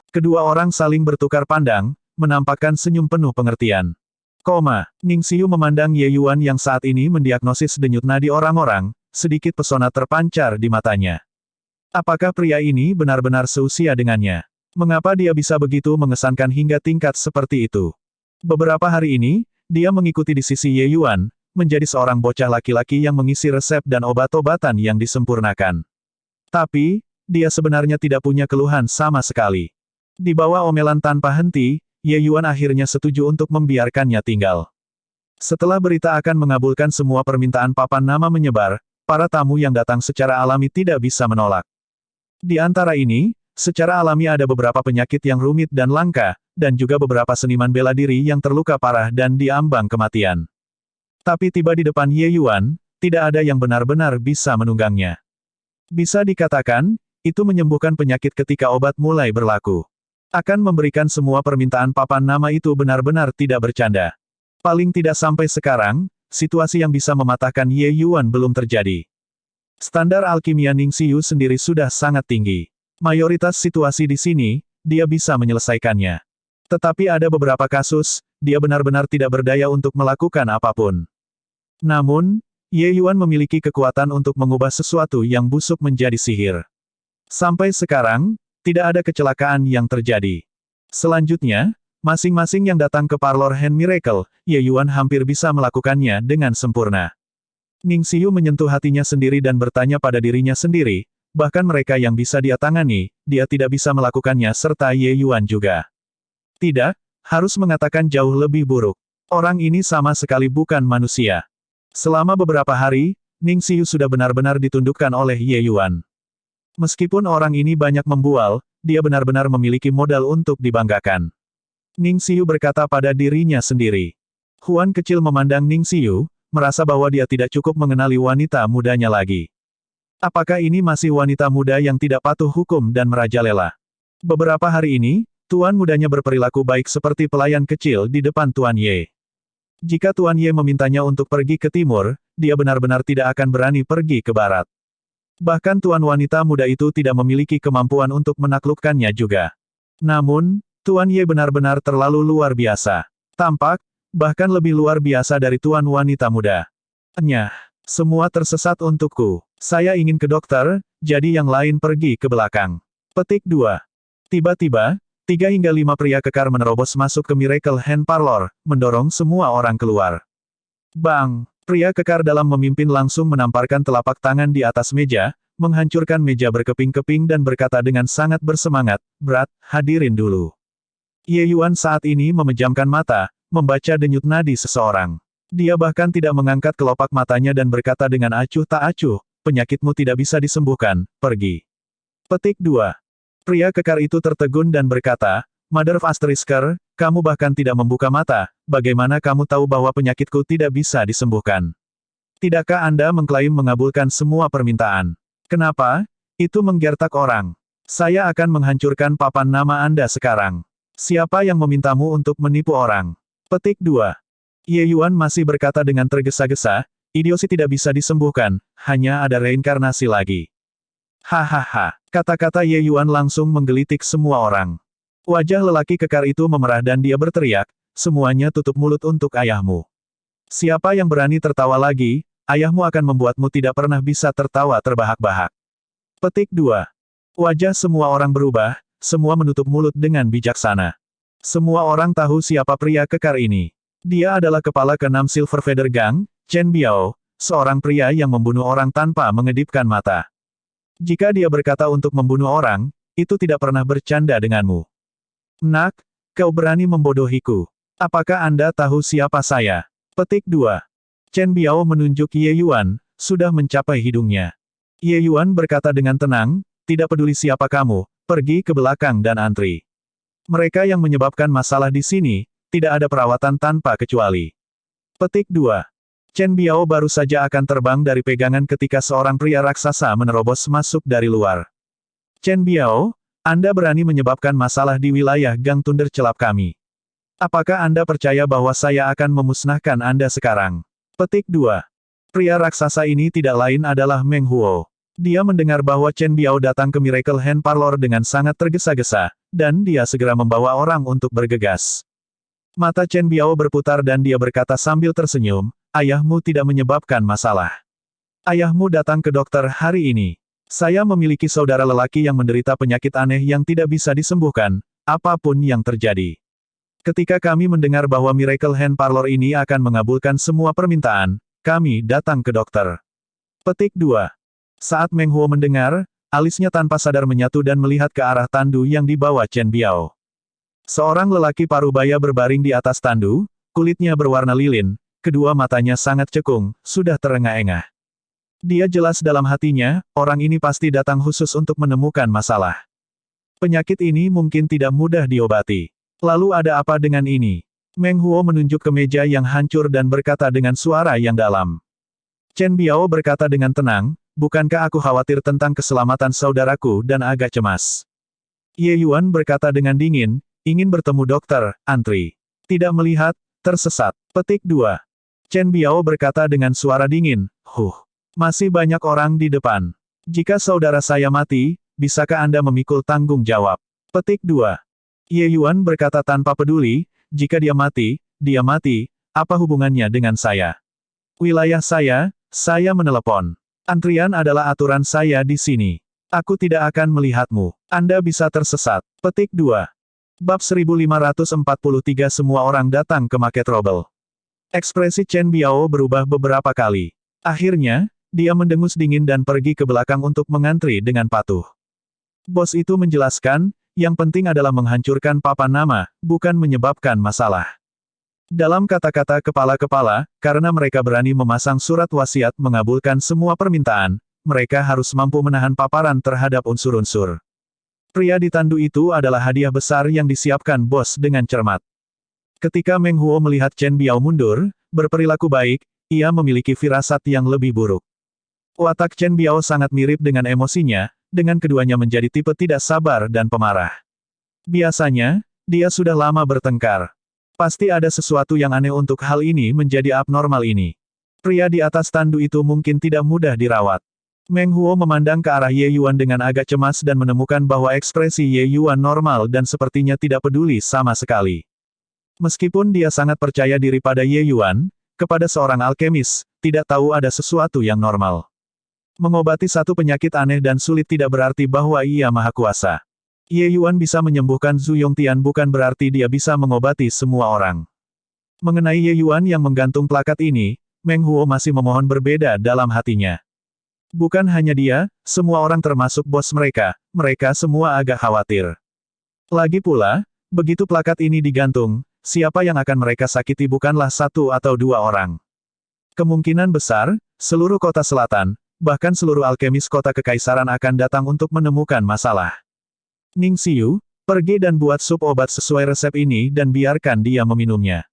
Kedua orang saling bertukar pandang, menampakkan senyum penuh pengertian. Ning Xiu memandang Ye Yuan yang saat ini mendiagnosis denyut nadi orang-orang, sedikit pesona terpancar di matanya. Apakah pria ini benar-benar seusia dengannya? Mengapa dia bisa begitu mengesankan hingga tingkat seperti itu? Beberapa hari ini, dia mengikuti di sisi Ye Yuan, menjadi seorang bocah laki-laki yang mengisi resep dan obat-obatan yang disempurnakan. Tapi, dia sebenarnya tidak punya keluhan sama sekali. Di bawah omelan tanpa henti, Ye Yuan akhirnya setuju untuk membiarkannya tinggal. Setelah berita akan mengabulkan semua permintaan papan nama menyebar, para tamu yang datang secara alami tidak bisa menolak. Di antara ini, secara alami ada beberapa penyakit yang rumit dan langka, dan juga beberapa seniman bela diri yang terluka parah dan diambang kematian. Tapi tiba di depan Ye Yuan, tidak ada yang benar-benar bisa menunggangnya. Bisa dikatakan, itu menyembuhkan penyakit ketika obat mulai berlaku. Akan memberikan semua permintaan papan nama itu benar-benar tidak bercanda. Paling tidak sampai sekarang, situasi yang bisa mematahkan Ye Yuan belum terjadi. Standar alkimia Ning Xiu sendiri sudah sangat tinggi. Mayoritas situasi di sini, dia bisa menyelesaikannya. Tetapi ada beberapa kasus, dia benar-benar tidak berdaya untuk melakukan apapun. Namun, Ye Yuan memiliki kekuatan untuk mengubah sesuatu yang busuk menjadi sihir. Sampai sekarang, tidak ada kecelakaan yang terjadi. Selanjutnya, masing-masing yang datang ke Parlor Hand Miracle, Ye Yuan hampir bisa melakukannya dengan sempurna. Ning Xiu menyentuh hatinya sendiri dan bertanya pada dirinya sendiri, bahkan mereka yang bisa dia tangani, dia tidak bisa melakukannya serta Ye Yuan juga. Tidak, harus mengatakan jauh lebih buruk. Orang ini sama sekali bukan manusia. Selama beberapa hari, Ning Xiu sudah benar-benar ditundukkan oleh Ye Yuan. Meskipun orang ini banyak membual, dia benar-benar memiliki modal untuk dibanggakan. Ning Xiu berkata pada dirinya sendiri. Huan kecil memandang Ning Xiu, merasa bahwa dia tidak cukup mengenali wanita mudanya lagi. Apakah ini masih wanita muda yang tidak patuh hukum dan merajalela? Beberapa hari ini, Tuan mudanya berperilaku baik seperti pelayan kecil di depan Tuan Ye. Jika Tuan Ye memintanya untuk pergi ke timur, dia benar-benar tidak akan berani pergi ke barat. Bahkan Tuan wanita muda itu tidak memiliki kemampuan untuk menaklukkannya juga. Namun, Tuan Ye benar-benar terlalu luar biasa. Tampak, bahkan lebih luar biasa dari Tuan wanita muda. Semua tersesat untukku. Saya ingin ke dokter, jadi yang lain pergi ke belakang. Petik 2. Tiba-tiba, 3 hingga 5 pria kekar menerobos masuk ke Miracle Hand Parlor, mendorong semua orang keluar. Bang! Pria kekar dalam memimpin langsung menamparkan telapak tangan di atas meja, menghancurkan meja berkeping-keping dan berkata dengan sangat bersemangat, "Brat, hadirin dulu." Ye Yuan saat ini memejamkan mata, membaca denyut nadi seseorang. Dia bahkan tidak mengangkat kelopak matanya dan berkata dengan acuh tak acuh, penyakitmu tidak bisa disembuhkan, pergi. Petik 2. Pria kekar itu tertegun dan berkata, Mother of Asterisker, kamu bahkan tidak membuka mata, bagaimana kamu tahu bahwa penyakitku tidak bisa disembuhkan? Tidakkah Anda mengklaim mengabulkan semua permintaan? Kenapa? Itu menggertak orang. Saya akan menghancurkan papan nama Anda sekarang. Siapa yang memintamu untuk menipu orang? Petik 2. Ye Yuan masih berkata dengan tergesa-gesa, idiosi tidak bisa disembuhkan, hanya ada reinkarnasi lagi. Hahaha. Kata-kata Ye Yuan langsung menggelitik semua orang. Wajah lelaki kekar itu memerah dan dia berteriak, semuanya tutup mulut untuk ayahmu. Siapa yang berani tertawa lagi, ayahmu akan membuatmu tidak pernah bisa tertawa terbahak-bahak. Petik 2. Wajah semua orang berubah, semua menutup mulut dengan bijaksana. Semua orang tahu siapa pria kekar ini. Dia adalah kepala ke-6 Silver Feather Gang, Chen Biao, seorang pria yang membunuh orang tanpa mengedipkan mata. Jika dia berkata untuk membunuh orang, itu tidak pernah bercanda denganmu. Nak, kau berani membodohiku. Apakah Anda tahu siapa saya? Petik 2. Chen Biao menunjuk Ye Yuan, sudah mencapai hidungnya. Ye Yuan berkata dengan tenang, tidak peduli siapa kamu, pergi ke belakang dan antri. Mereka yang menyebabkan masalah di sini, tidak ada perawatan tanpa kecuali. Petik 2. Chen Biao baru saja akan terbang dari pegangan ketika seorang pria raksasa menerobos masuk dari luar. Chen Biao, Anda berani menyebabkan masalah di wilayah Gang Thunder Celap kami. Apakah Anda percaya bahwa saya akan memusnahkan Anda sekarang? Petik 2. Pria raksasa ini tidak lain adalah Meng Huo. Dia mendengar bahwa Chen Biao datang ke Miracle Hand Parlor dengan sangat tergesa-gesa, dan dia segera membawa orang untuk bergegas. Mata Chen Biao berputar dan dia berkata sambil tersenyum, ayahmu tidak menyebabkan masalah. Ayahmu datang ke dokter hari ini. Saya memiliki saudara lelaki yang menderita penyakit aneh yang tidak bisa disembuhkan, apapun yang terjadi. Ketika kami mendengar bahwa Miracle Hand Parlor ini akan mengabulkan semua permintaan, kami datang ke dokter. Petik 2. Saat Meng Huo mendengar, alisnya tanpa sadar menyatu dan melihat ke arah tandu yang dibawa Chen Biao. Seorang lelaki parubaya berbaring di atas tandu, kulitnya berwarna lilin, kedua matanya sangat cekung, sudah terengah-engah. Dia jelas dalam hatinya, orang ini pasti datang khusus untuk menemukan masalah. Penyakit ini mungkin tidak mudah diobati. Lalu ada apa dengan ini? Meng Huo menunjuk ke meja yang hancur dan berkata dengan suara yang dalam. Chen Biao berkata dengan tenang, bukankah aku khawatir tentang keselamatan saudaraku dan agak cemas? Ye Yuan berkata dengan dingin, ingin bertemu dokter, antri. Tidak melihat, tersesat. Petik 2. Chen Biao berkata dengan suara dingin, masih banyak orang di depan. Jika saudara saya mati, bisakah Anda memikul tanggung jawab? Petik 2. Ye Yuan berkata tanpa peduli, jika dia mati, apa hubungannya dengan saya? Wilayah saya menelepon. Antrian adalah aturan saya di sini. Aku tidak akan melihatmu. Anda bisa tersesat. Petik 2. Bab 1543 semua orang datang ke Market Roble. Ekspresi Chen Biao berubah beberapa kali. Akhirnya, dia mendengus dingin dan pergi ke belakang untuk mengantri dengan patuh. Bos itu menjelaskan, yang penting adalah menghancurkan papan nama, bukan menyebabkan masalah. Dalam kata-kata kepala-kepala, karena mereka berani memasang surat wasiat mengabulkan semua permintaan, mereka harus mampu menahan paparan terhadap unsur-unsur. Pria di tandu itu adalah hadiah besar yang disiapkan bos dengan cermat. Ketika Meng Huo melihat Chen Biao mundur, berperilaku baik, ia memiliki firasat yang lebih buruk. Watak Chen Biao sangat mirip dengan emosinya, dengan keduanya menjadi tipe tidak sabar dan pemarah. Biasanya, dia sudah lama bertengkar. Pasti ada sesuatu yang aneh untuk hal ini menjadi abnormal ini. Pria di atas tandu itu mungkin tidak mudah dirawat. Meng Huo memandang ke arah Ye Yuan dengan agak cemas dan menemukan bahwa ekspresi Ye Yuan normal dan sepertinya tidak peduli sama sekali. Meskipun dia sangat percaya diri pada Ye Yuan, kepada seorang alkemis, tidak tahu ada sesuatu yang normal. Mengobati satu penyakit aneh dan sulit tidak berarti bahwa ia maha kuasa. Ye Yuan bisa menyembuhkan Zhu Yongtian bukan berarti dia bisa mengobati semua orang. Mengenai Ye Yuan yang menggantung plakat ini, Meng Huo masih memohon berbeda dalam hatinya. Bukan hanya dia, semua orang termasuk bos mereka semua agak khawatir. Lagi pula, begitu plakat ini digantung, siapa yang akan mereka sakiti bukanlah satu atau dua orang. Kemungkinan besar, seluruh kota selatan, bahkan seluruh alkemis kota kekaisaran akan datang untuk menemukan masalah. Ning Xiu, pergi dan buat sup obat sesuai resep ini dan biarkan dia meminumnya.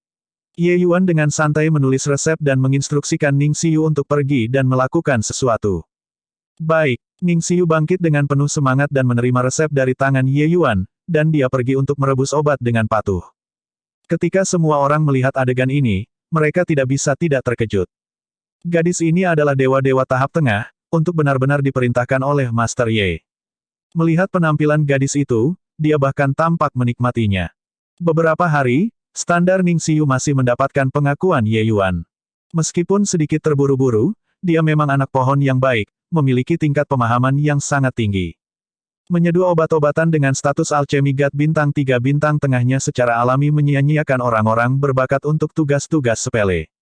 Ye Yuan dengan santai menulis resep dan menginstruksikan Ning Xiu untuk pergi dan melakukan sesuatu. Baik, Ning Xiu bangkit dengan penuh semangat dan menerima resep dari tangan Ye Yuan, dan dia pergi untuk merebus obat dengan patuh. Ketika semua orang melihat adegan ini, mereka tidak bisa tidak terkejut. Gadis ini adalah dewa-dewa tahap tengah, untuk benar-benar diperintahkan oleh Master Ye. Melihat penampilan gadis itu, dia bahkan tampak menikmatinya. Beberapa hari, standar Ning Xiu masih mendapatkan pengakuan Ye Yuan. Meskipun sedikit terburu-buru, dia memang anak pohon yang baik, memiliki tingkat pemahaman yang sangat tinggi. Menyeduh obat-obatan dengan status alchemy god bintang 3 bintang tengahnya secara alami menyia-nyiakan orang-orang berbakat untuk tugas-tugas sepele.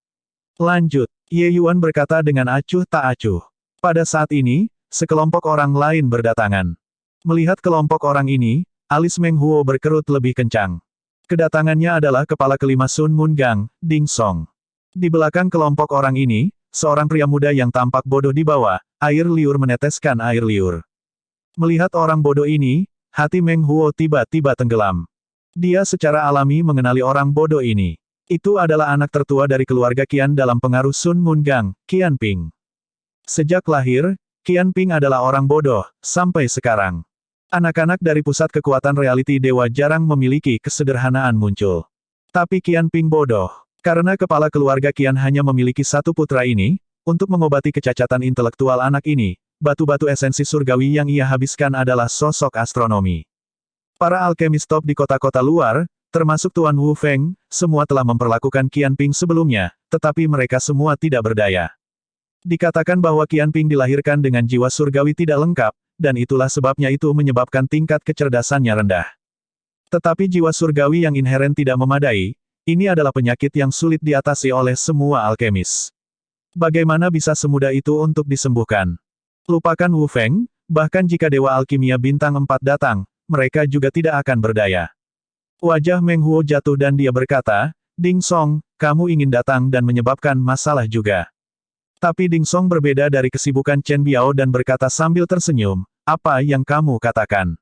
Lanjut, Ye Yuan berkata dengan acuh tak acuh. Pada saat ini, sekelompok orang lain berdatangan. Melihat kelompok orang ini, alis Meng Huo berkerut lebih kencang. Kedatangannya adalah kepala kelima Sun Moon Gang, Ding Song. Di belakang kelompok orang ini, seorang pria muda yang tampak bodoh di bawah, air liur meneteskan air liur. Melihat orang bodoh ini, hati Meng Huo tiba-tiba tenggelam. Dia secara alami mengenali orang bodoh ini. Itu adalah anak tertua dari keluarga Qian dalam pengaruh Sun Moon Gang, Qian Ping. Sejak lahir, Qian Ping adalah orang bodoh, sampai sekarang. Anak-anak dari pusat kekuatan realiti dewa jarang memiliki kesederhanaan muncul. Tapi Qian Ping bodoh. Karena kepala keluarga Qian hanya memiliki satu putra ini, untuk mengobati kecacatan intelektual anak ini, batu-batu esensi surgawi yang ia habiskan adalah sosok astronomi. Para alkemis top di kota-kota luar, termasuk Tuan Wu Feng, semua telah memperlakukan Qian Ping sebelumnya, tetapi mereka semua tidak berdaya. Dikatakan bahwa Qian Ping dilahirkan dengan jiwa surgawi tidak lengkap, dan itulah sebabnya itu menyebabkan tingkat kecerdasannya rendah. Tetapi jiwa surgawi yang inheren tidak memadai, ini adalah penyakit yang sulit diatasi oleh semua alkemis. Bagaimana bisa semudah itu untuk disembuhkan? Lupakan Wu Feng, bahkan jika Dewa Alkimia Bintang 4 datang, mereka juga tidak akan berdaya. Wajah Meng Huo jatuh dan dia berkata, Ding Song, kamu ingin datang dan menyebabkan masalah juga. Tapi Ding Song berbeda dari kesibukan Chen Biao dan berkata sambil tersenyum, apa yang kamu katakan?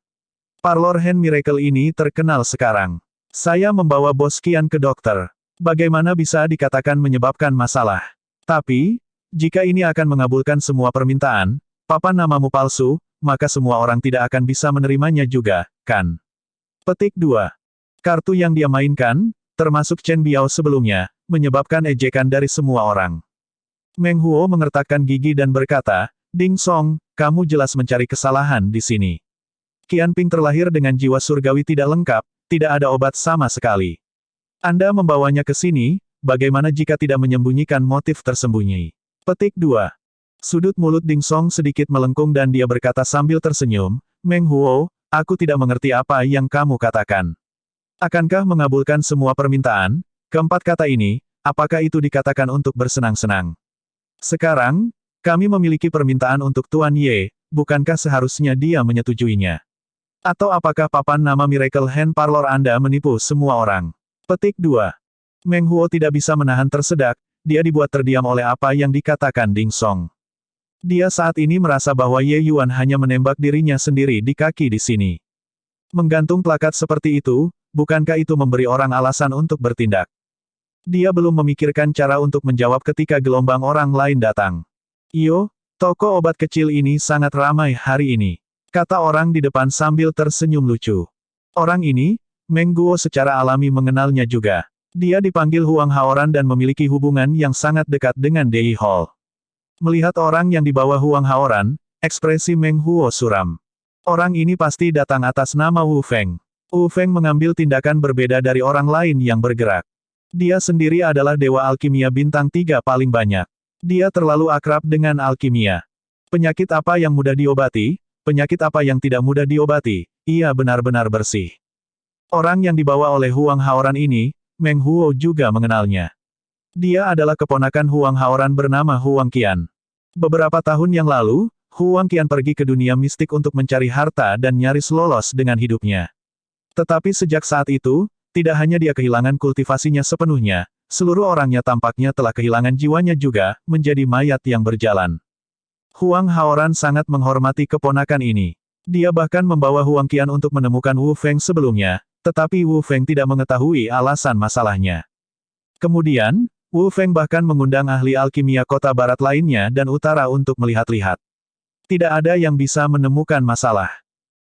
Parlor Hand Miracle ini terkenal sekarang. Saya membawa bos Qian ke dokter. Bagaimana bisa dikatakan menyebabkan masalah? Tapi, jika ini akan mengabulkan semua permintaan, papan namamu palsu, maka semua orang tidak akan bisa menerimanya juga, kan? Petik 2. Kartu yang dia mainkan, termasuk Chen Biao sebelumnya, menyebabkan ejekan dari semua orang. Meng Huo mengertakkan gigi dan berkata, Ding Song, kamu jelas mencari kesalahan di sini. Qian Ping terlahir dengan jiwa surgawi tidak lengkap, tidak ada obat sama sekali. Anda membawanya ke sini, bagaimana jika tidak menyembunyikan motif tersembunyi? Petik 2. Sudut mulut Ding Song sedikit melengkung dan dia berkata sambil tersenyum, Meng Huo, aku tidak mengerti apa yang kamu katakan. Akankah mengabulkan semua permintaan? Keempat kata ini, apakah itu dikatakan untuk bersenang-senang? Sekarang, kami memiliki permintaan untuk Tuan Ye, bukankah seharusnya dia menyetujuinya? Atau apakah papan nama Miracle Hand Parlor Anda menipu semua orang? Petik 2. Meng Huo tidak bisa menahan tersedak, dia dibuat terdiam oleh apa yang dikatakan Ding Song. Dia saat ini merasa bahwa Ye Yuan hanya menembak dirinya sendiri di kaki di sini. Menggantung plakat seperti itu, bukankah itu memberi orang alasan untuk bertindak? Dia belum memikirkan cara untuk menjawab ketika gelombang orang lain datang. Iyo, toko obat kecil ini sangat ramai hari ini, kata orang di depan sambil tersenyum lucu. Orang ini, Meng Guo secara alami mengenalnya juga. Dia dipanggil Huang Haoran dan memiliki hubungan yang sangat dekat dengan Dei Hall. Melihat orang yang dibawa Huang Haoran, ekspresi Meng Huo suram. Orang ini pasti datang atas nama Wu Feng. Wu Feng mengambil tindakan berbeda dari orang lain yang bergerak. Dia sendiri adalah Dewa Alkimia Bintang 3 paling banyak. Dia terlalu akrab dengan alkimia. Penyakit apa yang mudah diobati, penyakit apa yang tidak mudah diobati, ia benar-benar bersih. Orang yang dibawa oleh Huang Haoran ini, Meng Huo juga mengenalnya. Dia adalah keponakan Huang Haoran bernama Huang Qian. Beberapa tahun yang lalu, Huang Qian pergi ke dunia mistik untuk mencari harta dan nyaris lolos dengan hidupnya. Tetapi sejak saat itu, Tidak hanya dia kehilangan kultivasinya sepenuhnya, seluruh orangnya tampaknya telah kehilangan jiwanya juga, menjadi mayat yang berjalan. Huang Haoran sangat menghormati keponakan ini. Dia bahkan membawa Huang Qian untuk menemukan Wu Feng sebelumnya, tetapi Wu Feng tidak mengetahui alasan masalahnya. Kemudian, Wu Feng bahkan mengundang ahli alkimia kota barat lainnya dan utara untuk melihat-lihat. Tidak ada yang bisa menemukan masalah.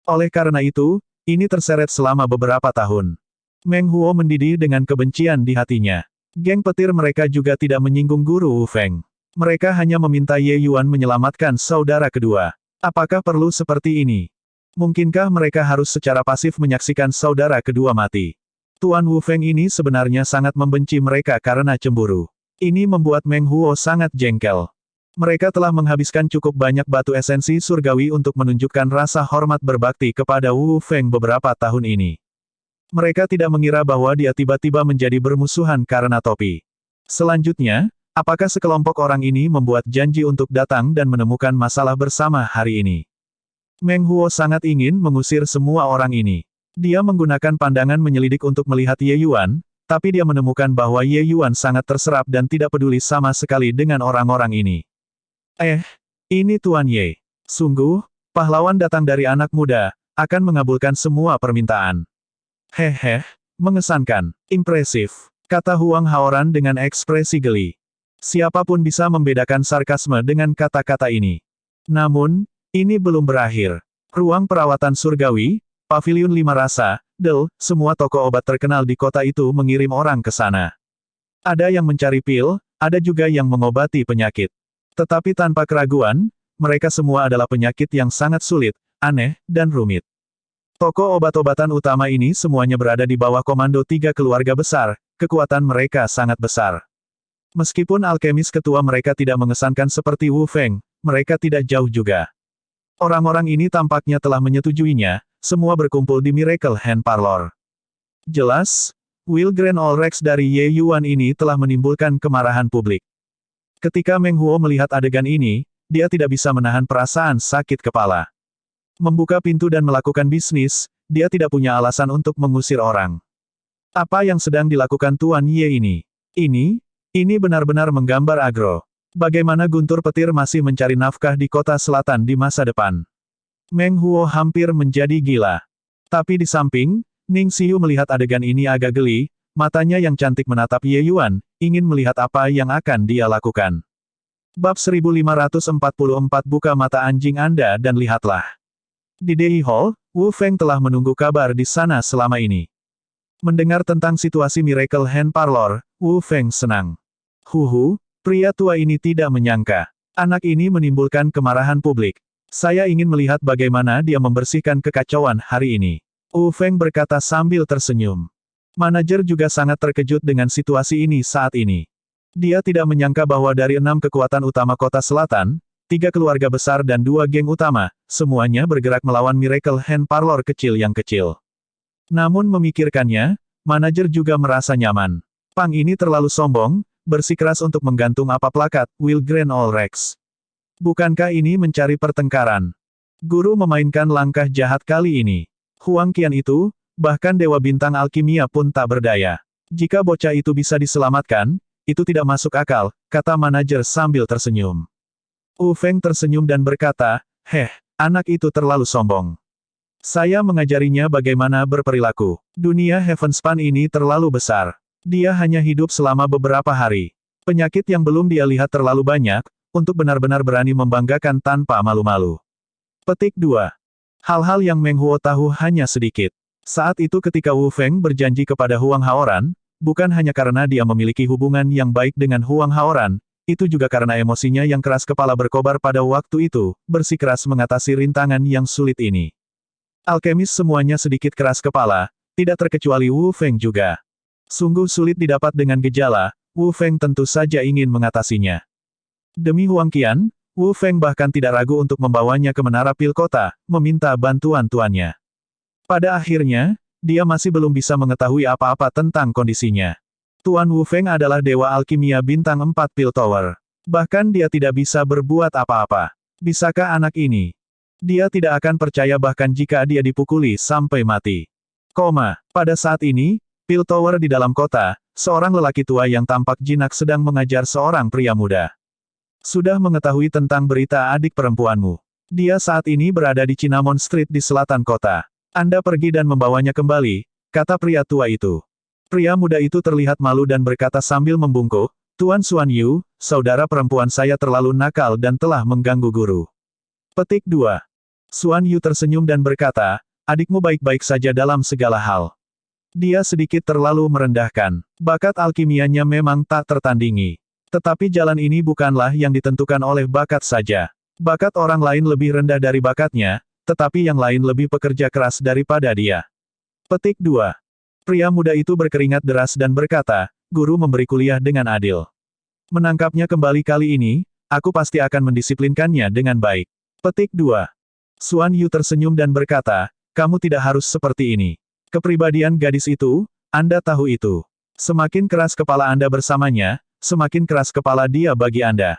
Oleh karena itu, ini terseret selama beberapa tahun. Meng Huo mendidih dengan kebencian di hatinya. Geng petir mereka juga tidak menyinggung guru Wu Feng. Mereka hanya meminta Ye Yuan menyelamatkan saudara kedua. Apakah perlu seperti ini? Mungkinkah mereka harus secara pasif menyaksikan saudara kedua mati? Tuan Wu Feng ini sebenarnya sangat membenci mereka karena cemburu. Ini membuat Meng Huo sangat jengkel. Mereka telah menghabiskan cukup banyak batu esensi surgawi untuk menunjukkan rasa hormat berbakti kepada Wu Feng beberapa tahun ini. Mereka tidak mengira bahwa dia tiba-tiba menjadi bermusuhan karena topi. Selanjutnya, apakah sekelompok orang ini membuat janji untuk datang dan menemukan masalah bersama hari ini? Meng Huo sangat ingin mengusir semua orang ini. Dia menggunakan pandangan menyelidik untuk melihat Ye Yuan, tapi dia menemukan bahwa Ye Yuan sangat terserap dan tidak peduli sama sekali dengan orang-orang ini. Ini Tuan Ye. Sungguh, pahlawan datang dari anak muda, akan mengabulkan semua permintaan. Hehe, mengesankan, impresif, kata Huang Haoran dengan ekspresi geli. Siapapun bisa membedakan sarkasme dengan kata-kata ini. Namun, ini belum berakhir. Ruang perawatan surgawi, paviliun 5 rasa, semua toko obat terkenal di kota itu mengirim orang ke sana. Ada yang mencari pil, ada juga yang mengobati penyakit. Tetapi tanpa keraguan, mereka semua adalah penyakit yang sangat sulit, aneh, dan rumit. Toko obat-obatan utama ini semuanya berada di bawah komando 3 keluarga besar, kekuatan mereka sangat besar. Meskipun alkemis ketua mereka tidak mengesankan seperti Wu Feng, mereka tidak jauh juga. Orang-orang ini tampaknya telah menyetujuinya, semua berkumpul di Miracle Hand Parlor. Jelas, Will Grand All Rex dari Ye Yuan ini telah menimbulkan kemarahan publik. Ketika Meng Huo melihat adegan ini, dia tidak bisa menahan perasaan sakit kepala. Membuka pintu dan melakukan bisnis, dia tidak punya alasan untuk mengusir orang. Apa yang sedang dilakukan Tuan Ye ini? Ini benar-benar menggambar agro. Bagaimana guntur petir masih mencari nafkah di kota selatan di masa depan. Meng Huo hampir menjadi gila. Tapi di samping, Ning Xiu melihat adegan ini agak geli, matanya yang cantik menatap Ye Yuan, ingin melihat apa yang akan dia lakukan. Bab 1544 buka mata anjing Anda dan lihatlah. Di Dei Hall, Wu Feng telah menunggu kabar di sana selama ini. Mendengar tentang situasi Miracle Hand Parlor, Wu Feng senang. Pria tua ini tidak menyangka. Anak ini menimbulkan kemarahan publik. Saya ingin melihat bagaimana dia membersihkan kekacauan hari ini. Wu Feng berkata sambil tersenyum. Manajer juga sangat terkejut dengan situasi ini saat ini. Dia tidak menyangka bahwa dari 6 kekuatan utama kota selatan, 3 keluarga besar dan 2 geng utama, semuanya bergerak melawan Miracle Hand Parlor kecil yang kecil. Namun memikirkannya, manajer juga merasa nyaman. Pang ini terlalu sombong, bersikeras untuk menggantung apa plakat, Will Grand All Rex. Bukankah ini mencari pertengkaran? Guru memainkan langkah jahat kali ini. Huang Qian itu, bahkan Dewa Bintang Alkimia pun tak berdaya. Jika bocah itu bisa diselamatkan, itu tidak masuk akal, kata manajer sambil tersenyum. Wu Feng tersenyum dan berkata, anak itu terlalu sombong. Saya mengajarinya bagaimana berperilaku. Dunia Heavenspan ini terlalu besar. Dia hanya hidup selama beberapa hari. Penyakit yang belum dia lihat terlalu banyak, untuk benar-benar berani membanggakan tanpa malu-malu. Petik 2. Hal-hal yang Meng Huo tahu hanya sedikit. Saat itu ketika Wu Feng berjanji kepada Huang Haoran, bukan hanya karena dia memiliki hubungan yang baik dengan Huang Haoran, itu juga karena emosinya yang keras kepala berkobar pada waktu itu, bersikeras mengatasi rintangan yang sulit ini. Alkemis semuanya sedikit keras kepala, tidak terkecuali Wu Feng juga. Sungguh sulit didapat dengan gejala, Wu Feng tentu saja ingin mengatasinya. Demi Huang Qian, Wu Feng bahkan tidak ragu untuk membawanya ke menara pil kota, meminta bantuan tuannya. Pada akhirnya, dia masih belum bisa mengetahui apa-apa tentang kondisinya. Tuan Wu Feng adalah Dewa Alkimia Bintang 4 Pil Tower. Bahkan dia tidak bisa berbuat apa-apa. Bisakah anak ini? Dia tidak akan percaya bahkan jika dia dipukuli sampai mati. Pada saat ini, Pil Tower di dalam kota, seorang lelaki tua yang tampak jinak sedang mengajar seorang pria muda. Sudah mengetahui tentang berita adik perempuanmu. Dia saat ini berada di Cinnamon Street di selatan kota. Anda pergi dan membawanya kembali, kata pria tua itu. Pria muda itu terlihat malu dan berkata sambil membungkuk, Tuan Xuan Yu, saudara perempuan saya terlalu nakal dan telah mengganggu guru. Petik 2. Xuan Yu tersenyum dan berkata, adikmu baik-baik saja dalam segala hal. Dia sedikit terlalu merendahkan. Bakat alkimianya memang tak tertandingi. Tetapi jalan ini bukanlah yang ditentukan oleh bakat saja. Bakat orang lain lebih rendah dari bakatnya, tetapi yang lain lebih pekerja keras daripada dia. Petik 2. Pria muda itu berkeringat deras dan berkata, guru memberi kuliah dengan adil. Menangkapnya kembali kali ini, aku pasti akan mendisiplinkannya dengan baik. Petik 2. Xuan Yu tersenyum dan berkata, kamu tidak harus seperti ini. Kepribadian gadis itu, Anda tahu itu. Semakin keras kepala Anda bersamanya, semakin keras kepala dia bagi Anda.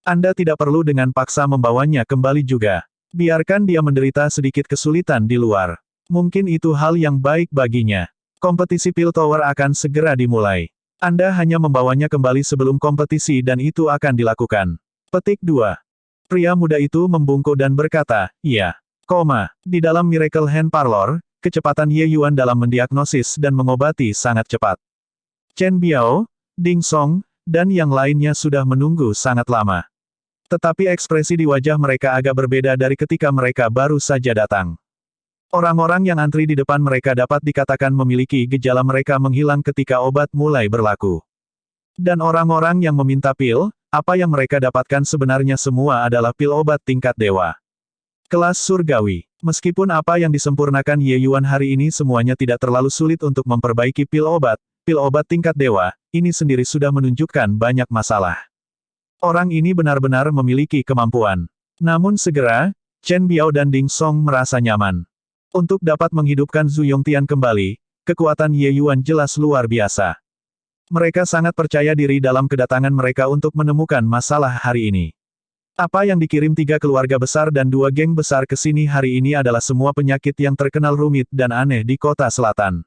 Anda tidak perlu dengan paksa membawanya kembali juga. Biarkan dia menderita sedikit kesulitan di luar. Mungkin itu hal yang baik baginya. Kompetisi Pil Tower akan segera dimulai. Anda hanya membawanya kembali sebelum kompetisi dan itu akan dilakukan. Petik 2. Pria muda itu membungkuk dan berkata, iya. Di dalam Miracle Hand Parlor, kecepatan Ye Yuan dalam mendiagnosis dan mengobati sangat cepat. Chen Biao, Ding Song, dan yang lainnya sudah menunggu sangat lama. Tetapi ekspresi di wajah mereka agak berbeda dari ketika mereka baru saja datang. Orang-orang yang antri di depan mereka dapat dikatakan memiliki gejala mereka menghilang ketika obat mulai berlaku. Dan orang-orang yang meminta pil, apa yang mereka dapatkan sebenarnya semua adalah pil obat tingkat dewa. Kelas surgawi. Meskipun apa yang disempurnakan Ye Yuan hari ini semuanya tidak terlalu sulit untuk memperbaiki pil obat tingkat dewa, ini sendiri sudah menunjukkan banyak masalah. Orang ini benar-benar memiliki kemampuan. Namun segera, Chen Biao dan Ding Song merasa nyaman. Untuk dapat menghidupkan Zhu Yongtian kembali, kekuatan Ye Yuan jelas luar biasa. Mereka sangat percaya diri dalam kedatangan mereka untuk menemukan masalah hari ini. Apa yang dikirim 3 keluarga besar dan 2 geng besar ke sini hari ini adalah semua penyakit yang terkenal rumit dan aneh di kota selatan.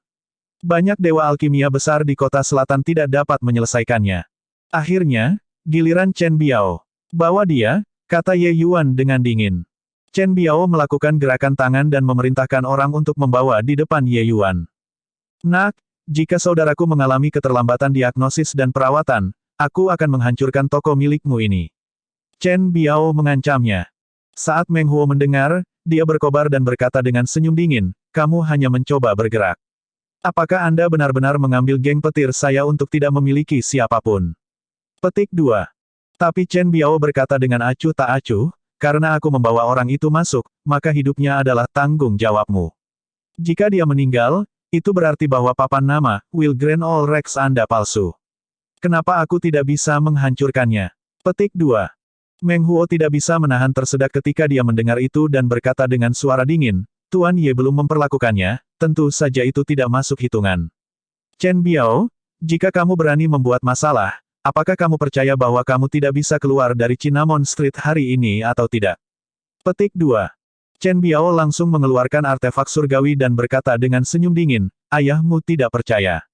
Banyak dewa alkimia besar di kota selatan tidak dapat menyelesaikannya. Akhirnya, giliran Chen Biao. Bawa dia, kata Ye Yuan dengan dingin. Chen Biao melakukan gerakan tangan dan memerintahkan orang untuk membawa di depan Ye Yuan. Nak, jika saudaraku mengalami keterlambatan diagnosis dan perawatan, aku akan menghancurkan toko milikmu ini. Chen Biao mengancamnya. Saat Meng Huo mendengar, dia berkobar dan berkata dengan senyum dingin, kamu hanya mencoba bergerak. Apakah Anda benar-benar mengambil geng petir saya untuk tidak memiliki siapapun? Petik 2. Tapi Chen Biao berkata dengan acuh tak acuh, karena aku membawa orang itu masuk, maka hidupnya adalah tanggung jawabmu. Jika dia meninggal, itu berarti bahwa papan nama, Will Grand All Rex Anda palsu. Kenapa aku tidak bisa menghancurkannya? Petik 2. Meng Huo tidak bisa menahan tersedak ketika dia mendengar itu dan berkata dengan suara dingin, Tuan Ye belum memperlakukannya, tentu saja itu tidak masuk hitungan. Chen Biao, jika kamu berani membuat masalah, apakah kamu percaya bahwa kamu tidak bisa keluar dari Cinnamon Street hari ini atau tidak? Petik 2. Chen Biao langsung mengeluarkan artefak surgawi dan berkata dengan senyum dingin, ayahmu tidak percaya.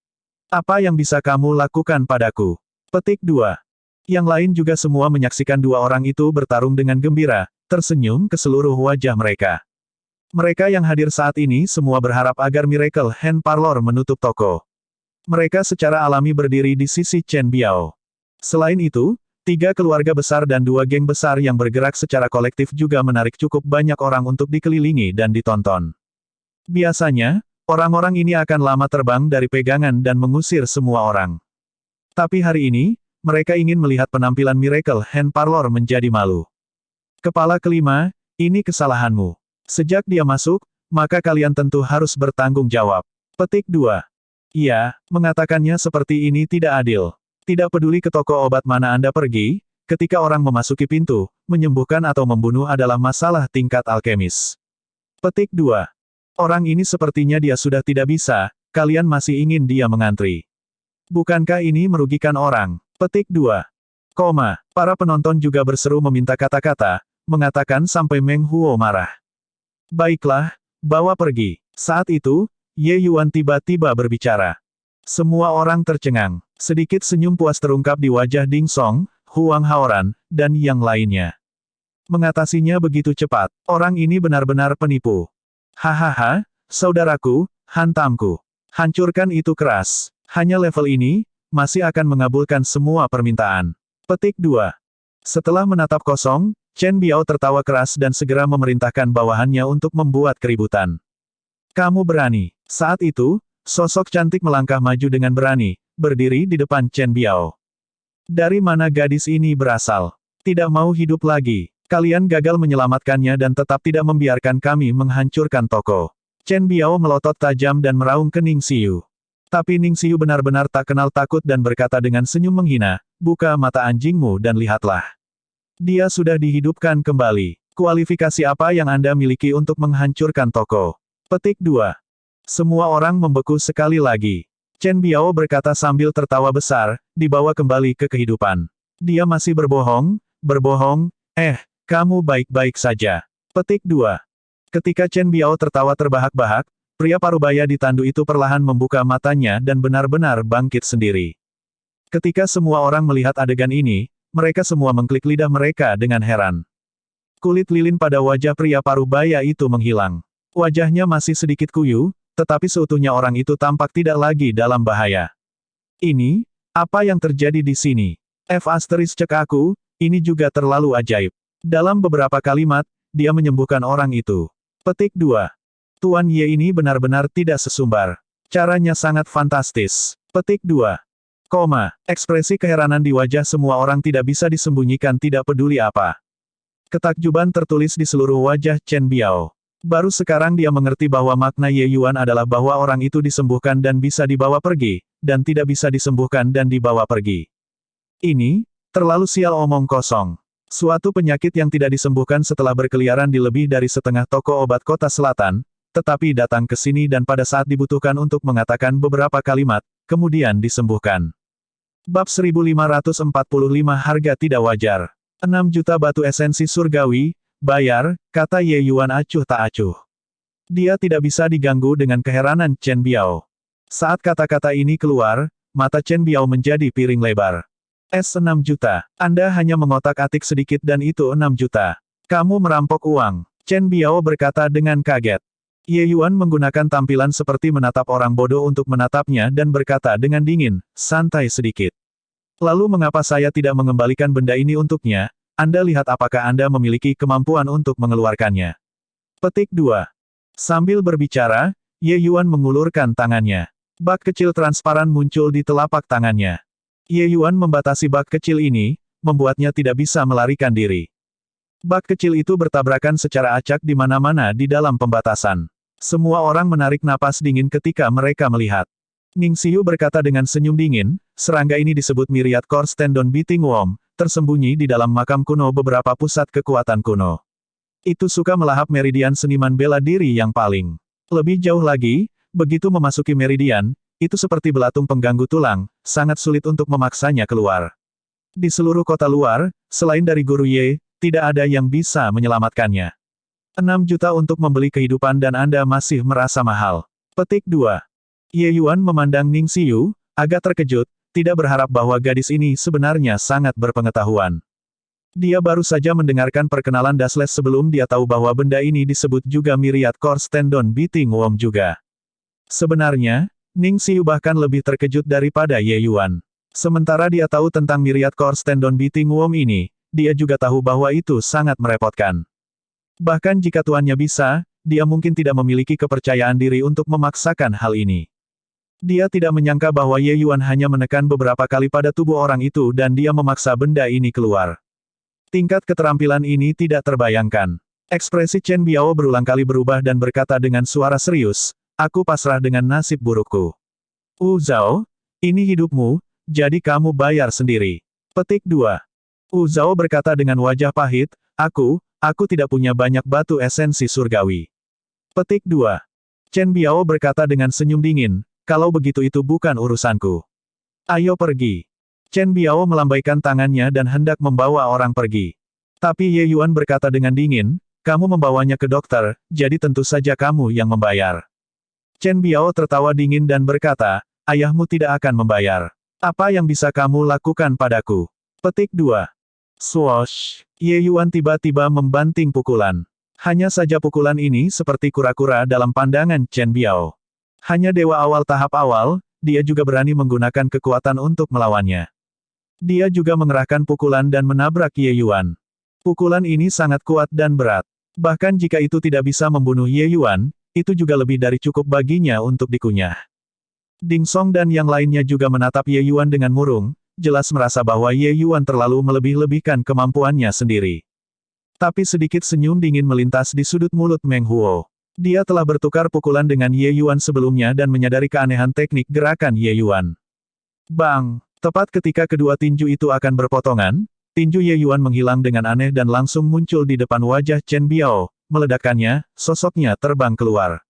Apa yang bisa kamu lakukan padaku? Petik 2. Yang lain juga semua menyaksikan dua orang itu bertarung dengan gembira, tersenyum ke seluruh wajah mereka. Mereka yang hadir saat ini semua berharap agar Miracle Hand Parlor menutup toko. Mereka secara alami berdiri di sisi Chen Biao. Selain itu, 3 keluarga besar dan 2 geng besar yang bergerak secara kolektif juga menarik cukup banyak orang untuk dikelilingi dan ditonton. Biasanya, orang-orang ini akan lama terbang dari pegangan dan mengusir semua orang. Tapi hari ini, mereka ingin melihat penampilan Miracle Hand Parlor menjadi malu. Kepala kelima, ini kesalahanmu. Sejak dia masuk, maka kalian tentu harus bertanggung jawab. Petik 2. Iya, mengatakannya seperti ini tidak adil. Tidak peduli ke toko obat mana Anda pergi, ketika orang memasuki pintu, menyembuhkan atau membunuh adalah masalah tingkat alkemis. Petik 2. Orang ini sepertinya dia sudah tidak bisa, kalian masih ingin dia mengantri. Bukankah ini merugikan orang? Petik 2. Para penonton juga berseru meminta kata-kata, mengatakan sampai Meng Huo marah. Baiklah, bawa pergi. Saat itu, Ye Yuan tiba-tiba berbicara. Semua orang tercengang. Sedikit senyum puas terungkap di wajah Ding Song, Huang Haoran, dan yang lainnya. Mengatasinya begitu cepat. Orang ini benar-benar penipu. Hahaha, saudaraku, hantamku. Hancurkan itu keras. Hanya level ini, masih akan mengabulkan semua permintaan. Petik 2. Setelah menatap kosong, Chen Biao tertawa keras dan segera memerintahkan bawahannya untuk membuat keributan. Kamu berani. Saat itu, sosok cantik melangkah maju dengan berani, berdiri di depan Chen Biao. Dari mana gadis ini berasal? Tidak mau hidup lagi. Kalian gagal menyelamatkannya dan tetap tidak membiarkan kami menghancurkan toko. Chen Biao melotot tajam dan meraung ke Ning Xiu. Tapi Ning Xiu benar-benar tak kenal takut dan berkata dengan senyum menghina, buka mata anjingmu dan lihatlah. Dia sudah dihidupkan kembali. Kualifikasi apa yang Anda miliki untuk menghancurkan toko? Petik 2. Semua orang membeku sekali lagi. Chen Biao berkata sambil tertawa besar, dibawa kembali ke kehidupan. Dia masih berbohong, kamu baik-baik saja. Petik 2. Ketika Chen Biao tertawa terbahak-bahak, pria parubaya di tandu itu perlahan membuka matanya dan benar-benar bangkit sendiri. Ketika semua orang melihat adegan ini, mereka semua mengklik lidah mereka dengan heran. Kulit lilin pada wajah pria parubaya itu menghilang. Wajahnya masih sedikit kuyu, tetapi seutuhnya orang itu tampak tidak lagi dalam bahaya. Ini, apa yang terjadi di sini? Cek aku, ini juga terlalu ajaib. Dalam beberapa kalimat, dia menyembuhkan orang itu. Petik 2. Tuan Ye ini benar-benar tidak sesumbar. Caranya sangat fantastis. Petik 2. Ekspresi keheranan di wajah semua orang tidak bisa disembunyikan tidak peduli apa. Ketakjuban tertulis di seluruh wajah Chen Biao. Baru sekarang dia mengerti bahwa makna Ye Yuan adalah bahwa orang itu disembuhkan dan bisa dibawa pergi, dan tidak bisa disembuhkan dan dibawa pergi. Ini, terlalu sial omong kosong. Suatu penyakit yang tidak disembuhkan setelah berkeliaran di lebih dari setengah toko obat kota selatan, tetapi datang ke sini dan pada saat dibutuhkan untuk mengatakan beberapa kalimat, kemudian disembuhkan. Bab 1545 Harga Tidak Wajar. 6 juta batu esensi surgawi, bayar, kata Ye Yuan acuh tak acuh. Dia tidak bisa diganggu dengan keheranan Chen Biao. Saat kata-kata ini keluar, mata Chen Biao menjadi piring lebar. 6 juta. Anda hanya mengotak-atik sedikit dan itu 6 juta. Kamu merampok uang. Chen Biao berkata dengan kaget. Ye Yuan menggunakan tampilan seperti menatap orang bodoh untuk menatapnya dan berkata dengan dingin, santai sedikit. Lalu mengapa saya tidak mengembalikan benda ini untuknya? Anda lihat apakah Anda memiliki kemampuan untuk mengeluarkannya. Petik 2. Sambil berbicara, Ye Yuan mengulurkan tangannya. Bak kecil transparan muncul di telapak tangannya. Ye Yuan membatasi bak kecil ini, membuatnya tidak bisa melarikan diri. Bak kecil itu bertabrakan secara acak di mana-mana di dalam pembatasan. Semua orang menarik napas dingin ketika mereka melihat. Ning Xiu berkata dengan senyum dingin, serangga ini disebut Myriad Course Tendon Beating Worm, tersembunyi di dalam makam kuno beberapa pusat kekuatan kuno. Itu suka melahap meridian seniman bela diri yang paling. Lebih jauh lagi, begitu memasuki meridian, itu seperti belatung pengganggu tulang, sangat sulit untuk memaksanya keluar. Di seluruh kota luar, selain dari Guru Ye, tidak ada yang bisa menyelamatkannya. 6 juta untuk membeli kehidupan dan Anda masih merasa mahal. Petik 2. Ye Yuan memandang Ning Xiu, agak terkejut, tidak berharap bahwa gadis ini sebenarnya sangat berpengetahuan. Dia baru saja mendengarkan perkenalan Dasles sebelum dia tahu bahwa benda ini disebut juga Myriad Course Tendon Beating Worm juga. Sebenarnya, Ning Xiu bahkan lebih terkejut daripada Ye Yuan. Sementara dia tahu tentang Myriad Course Tendon Beating Worm ini, dia juga tahu bahwa itu sangat merepotkan. Bahkan jika tuannya bisa, dia mungkin tidak memiliki kepercayaan diri untuk memaksakan hal ini. Dia tidak menyangka bahwa Ye Yuan hanya menekan beberapa kali pada tubuh orang itu dan dia memaksa benda ini keluar. Tingkat keterampilan ini tidak terbayangkan. Ekspresi Chen Biao berulang kali berubah dan berkata dengan suara serius, aku pasrah dengan nasib burukku. Zhao, ini hidupmu, jadi kamu bayar sendiri. Petik 2. Zhao berkata dengan wajah pahit, aku tidak punya banyak batu esensi surgawi. Petik 2. Chen Biao berkata dengan senyum dingin, kalau begitu itu bukan urusanku. Ayo pergi. Chen Biao melambaikan tangannya dan hendak membawa orang pergi. Tapi Ye Yuan berkata dengan dingin, kamu membawanya ke dokter, jadi tentu saja kamu yang membayar. Chen Biao tertawa dingin dan berkata, ayahmu tidak akan membayar. Apa yang bisa kamu lakukan padaku? Petik 2. Swoosh! Ye Yuan tiba-tiba membanting pukulan. Hanya saja pukulan ini seperti kura-kura dalam pandangan Chen Biao. Hanya dewa awal tahap awal, dia juga berani menggunakan kekuatan untuk melawannya. Dia juga mengerahkan pukulan dan menabrak Ye Yuan. Pukulan ini sangat kuat dan berat. Bahkan jika itu tidak bisa membunuh Ye Yuan, itu juga lebih dari cukup baginya untuk dikunyah. Ding Song dan yang lainnya juga menatap Ye Yuan dengan murung, jelas merasa bahwa Ye Yuan terlalu melebih-lebihkan kemampuannya sendiri. Tapi sedikit senyum dingin melintas di sudut mulut Meng Huo. Dia telah bertukar pukulan dengan Ye Yuan sebelumnya dan menyadari keanehan teknik gerakan Ye Yuan. Bang! Tepat ketika kedua tinju itu akan berpotongan, tinju Ye Yuan menghilang dengan aneh dan langsung muncul di depan wajah Chen Biao, meledakkannya, sosoknya terbang keluar.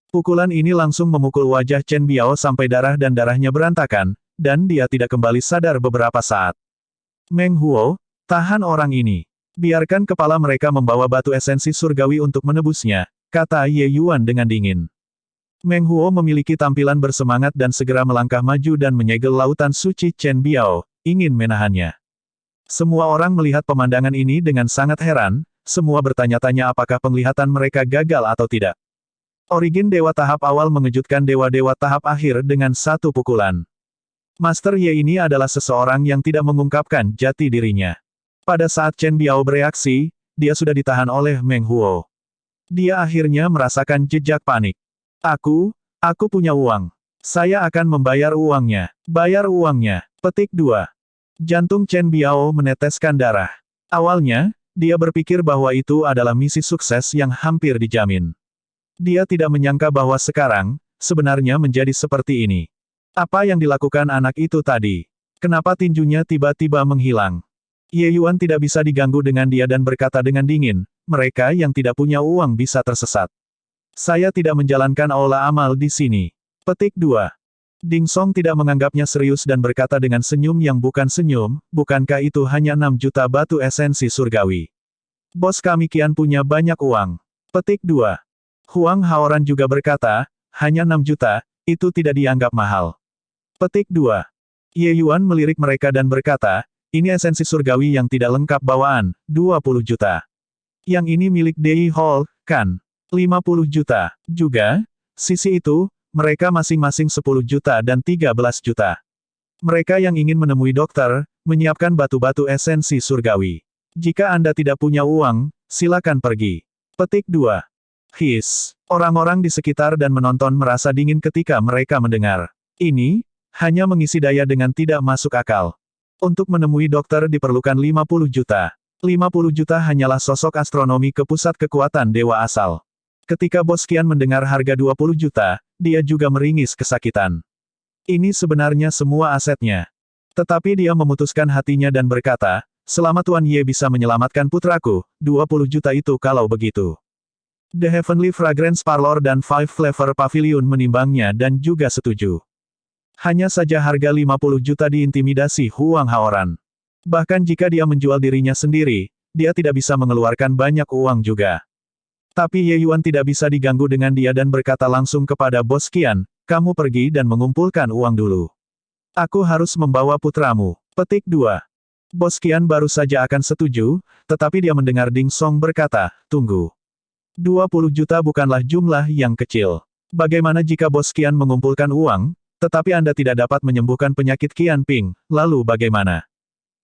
Pukulan ini langsung memukul wajah Chen Biao sampai darah dan darahnya berantakan, dan dia tidak kembali sadar beberapa saat. Meng Huo, tahan orang ini. Biarkan kepala mereka membawa batu esensi surgawi untuk menebusnya, kata Ye Yuan dengan dingin. Meng Huo memiliki tampilan bersemangat dan segera melangkah maju dan menyegel lautan suci Chen Biao, ingin menahannya. Semua orang melihat pemandangan ini dengan sangat heran, semua bertanya-tanya apakah penglihatan mereka gagal atau tidak. Origin dewa tahap awal mengejutkan dewa-dewa tahap akhir dengan satu pukulan. Master Ye ini adalah seseorang yang tidak mengungkapkan jati dirinya. Pada saat Chen Biao bereaksi, dia sudah ditahan oleh Meng Huo. Dia akhirnya merasakan jejak panik. Aku punya uang. Saya akan membayar uangnya. Bayar uangnya. Petik 2. Jantung Chen Biao meneteskan darah. Awalnya, dia berpikir bahwa itu adalah misi sukses yang hampir dijamin. Dia tidak menyangka bahwa sekarang, sebenarnya menjadi seperti ini. Apa yang dilakukan anak itu tadi? Kenapa tinjunya tiba-tiba menghilang? Ye Yuan tidak bisa diganggu dengan dia dan berkata dengan dingin, mereka yang tidak punya uang bisa tersesat. Saya tidak menjalankan aula amal di sini. Petik 2. Ding Song tidak menganggapnya serius dan berkata dengan senyum yang bukan senyum, bukankah itu hanya 6 juta batu esensi surgawi? Bos kami kian punya banyak uang. Petik 2. Huang Haoran juga berkata, hanya 6 juta, itu tidak dianggap mahal. Petik 2. Ye Yuan melirik mereka dan berkata, ini esensi surgawi yang tidak lengkap bawaan, 20 juta. Yang ini milik Dei Hall, kan? 50 juta. Juga, sisi itu, mereka masing-masing 10 juta dan 13 juta. Mereka yang ingin menemui dokter, menyiapkan batu-batu esensi surgawi. Jika Anda tidak punya uang, silakan pergi. Petik 2. His. Orang-orang di sekitar dan menonton merasa dingin ketika mereka mendengar. Ini, hanya mengisi daya dengan tidak masuk akal. Untuk menemui dokter diperlukan 50 juta. 50 juta hanyalah sosok astronomi ke pusat kekuatan dewa asal. Ketika Bos Qian mendengar harga 20 juta, dia juga meringis kesakitan. Ini sebenarnya semua asetnya. Tetapi dia memutuskan hatinya dan berkata, selama Tuan Ye bisa menyelamatkan putraku, 20 juta itu kalau begitu. The Heavenly Fragrance Parlor dan Five Flavor Pavilion menimbangnya dan juga setuju. Hanya saja harga 50 juta diintimidasi Huang Haoran. Bahkan jika dia menjual dirinya sendiri, dia tidak bisa mengeluarkan banyak uang juga. Tapi Ye Yuan tidak bisa diganggu dengan dia dan berkata langsung kepada Bos Qian, kamu pergi dan mengumpulkan uang dulu. Aku harus membawa putramu. Petik 2. Bos Qian baru saja akan setuju, tetapi dia mendengar Ding Song berkata, tunggu. 20 juta bukanlah jumlah yang kecil. Bagaimana jika Bos Qian mengumpulkan uang, tetapi Anda tidak dapat menyembuhkan penyakit Qian Ping, lalu bagaimana?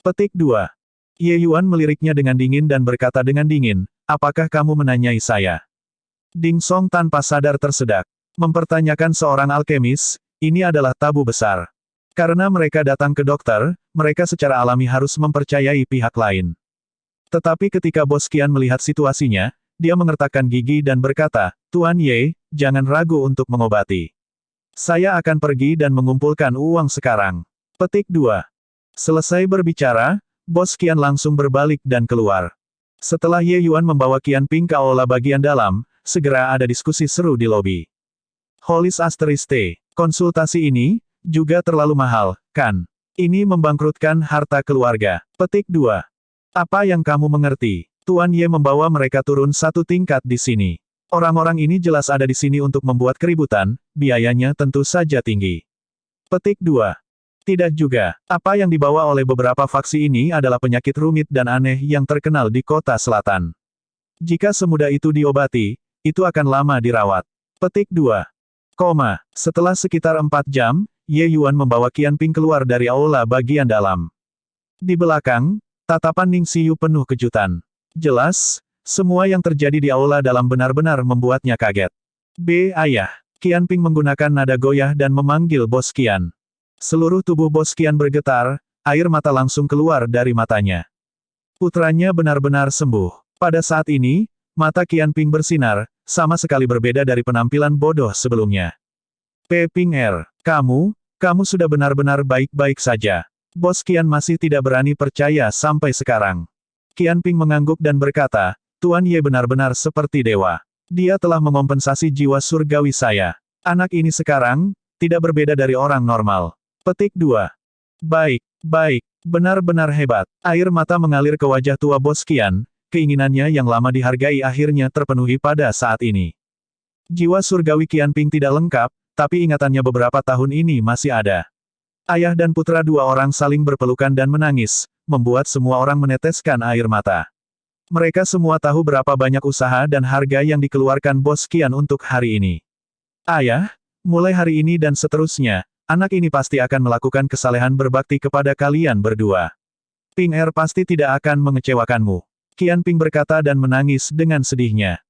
Petik 2. Ye Yuan meliriknya dengan dingin dan berkata dengan dingin, apakah kamu menanyai saya? Ding Song tanpa sadar tersedak. Mempertanyakan seorang alkemis, ini adalah tabu besar. Karena mereka datang ke dokter, mereka secara alami harus mempercayai pihak lain. Tetapi ketika Bos Qian melihat situasinya, dia mengertakkan gigi dan berkata, Tuan Ye, jangan ragu untuk mengobati. Saya akan pergi dan mengumpulkan uang sekarang. Petik 2. Selesai berbicara, Bos Qian langsung berbalik dan keluar. Setelah Ye Yuan membawa Qian Ping ke aula bagian dalam, segera ada diskusi seru di lobi. Holis Asteriste, konsultasi ini, juga terlalu mahal, kan? Ini membangkrutkan harta keluarga. Petik 2. Apa yang kamu mengerti? Tuan Ye membawa mereka turun satu tingkat di sini. Orang-orang ini jelas ada di sini untuk membuat keributan, biayanya tentu saja tinggi. Petik 2. Tidak juga. Apa yang dibawa oleh beberapa faksi ini adalah penyakit rumit dan aneh yang terkenal di kota selatan. Jika semudah itu diobati, itu akan lama dirawat. Petik 2. Setelah sekitar 4 jam, Ye Yuan membawa Qian Ping keluar dari aula bagian dalam. Di belakang, tatapan Ning Xiyu penuh kejutan. Jelas, semua yang terjadi di aula dalam benar-benar membuatnya kaget. Ayah. Qian Ping menggunakan nada goyah dan memanggil Bos Qian. Seluruh tubuh Bos Qian bergetar, air mata langsung keluar dari matanya. Putranya benar-benar sembuh. Pada saat ini, mata Qian Ping bersinar, sama sekali berbeda dari penampilan bodoh sebelumnya. Ping kamu sudah benar-benar baik-baik saja. Bos Qian masih tidak berani percaya sampai sekarang. Qian Ping mengangguk dan berkata, Tuan Ye benar-benar seperti dewa. Dia telah mengompensasi jiwa surgawi saya. Anak ini sekarang, tidak berbeda dari orang normal. Petik 2. Baik, benar-benar hebat. Air mata mengalir ke wajah tua Bos Qian, keinginannya yang lama dihargai akhirnya terpenuhi pada saat ini. Jiwa surgawi Qian Ping tidak lengkap, tapi ingatannya beberapa tahun ini masih ada. Ayah dan putra dua orang saling berpelukan dan menangis, membuat semua orang meneteskan air mata. Mereka semua tahu berapa banyak usaha dan harga yang dikeluarkan Bos Qian untuk hari ini. Ayah, mulai hari ini dan seterusnya, anak ini pasti akan melakukan kesalehan berbakti kepada kalian berdua. Ping pasti tidak akan mengecewakanmu. Qian Ping berkata dan menangis dengan sedihnya.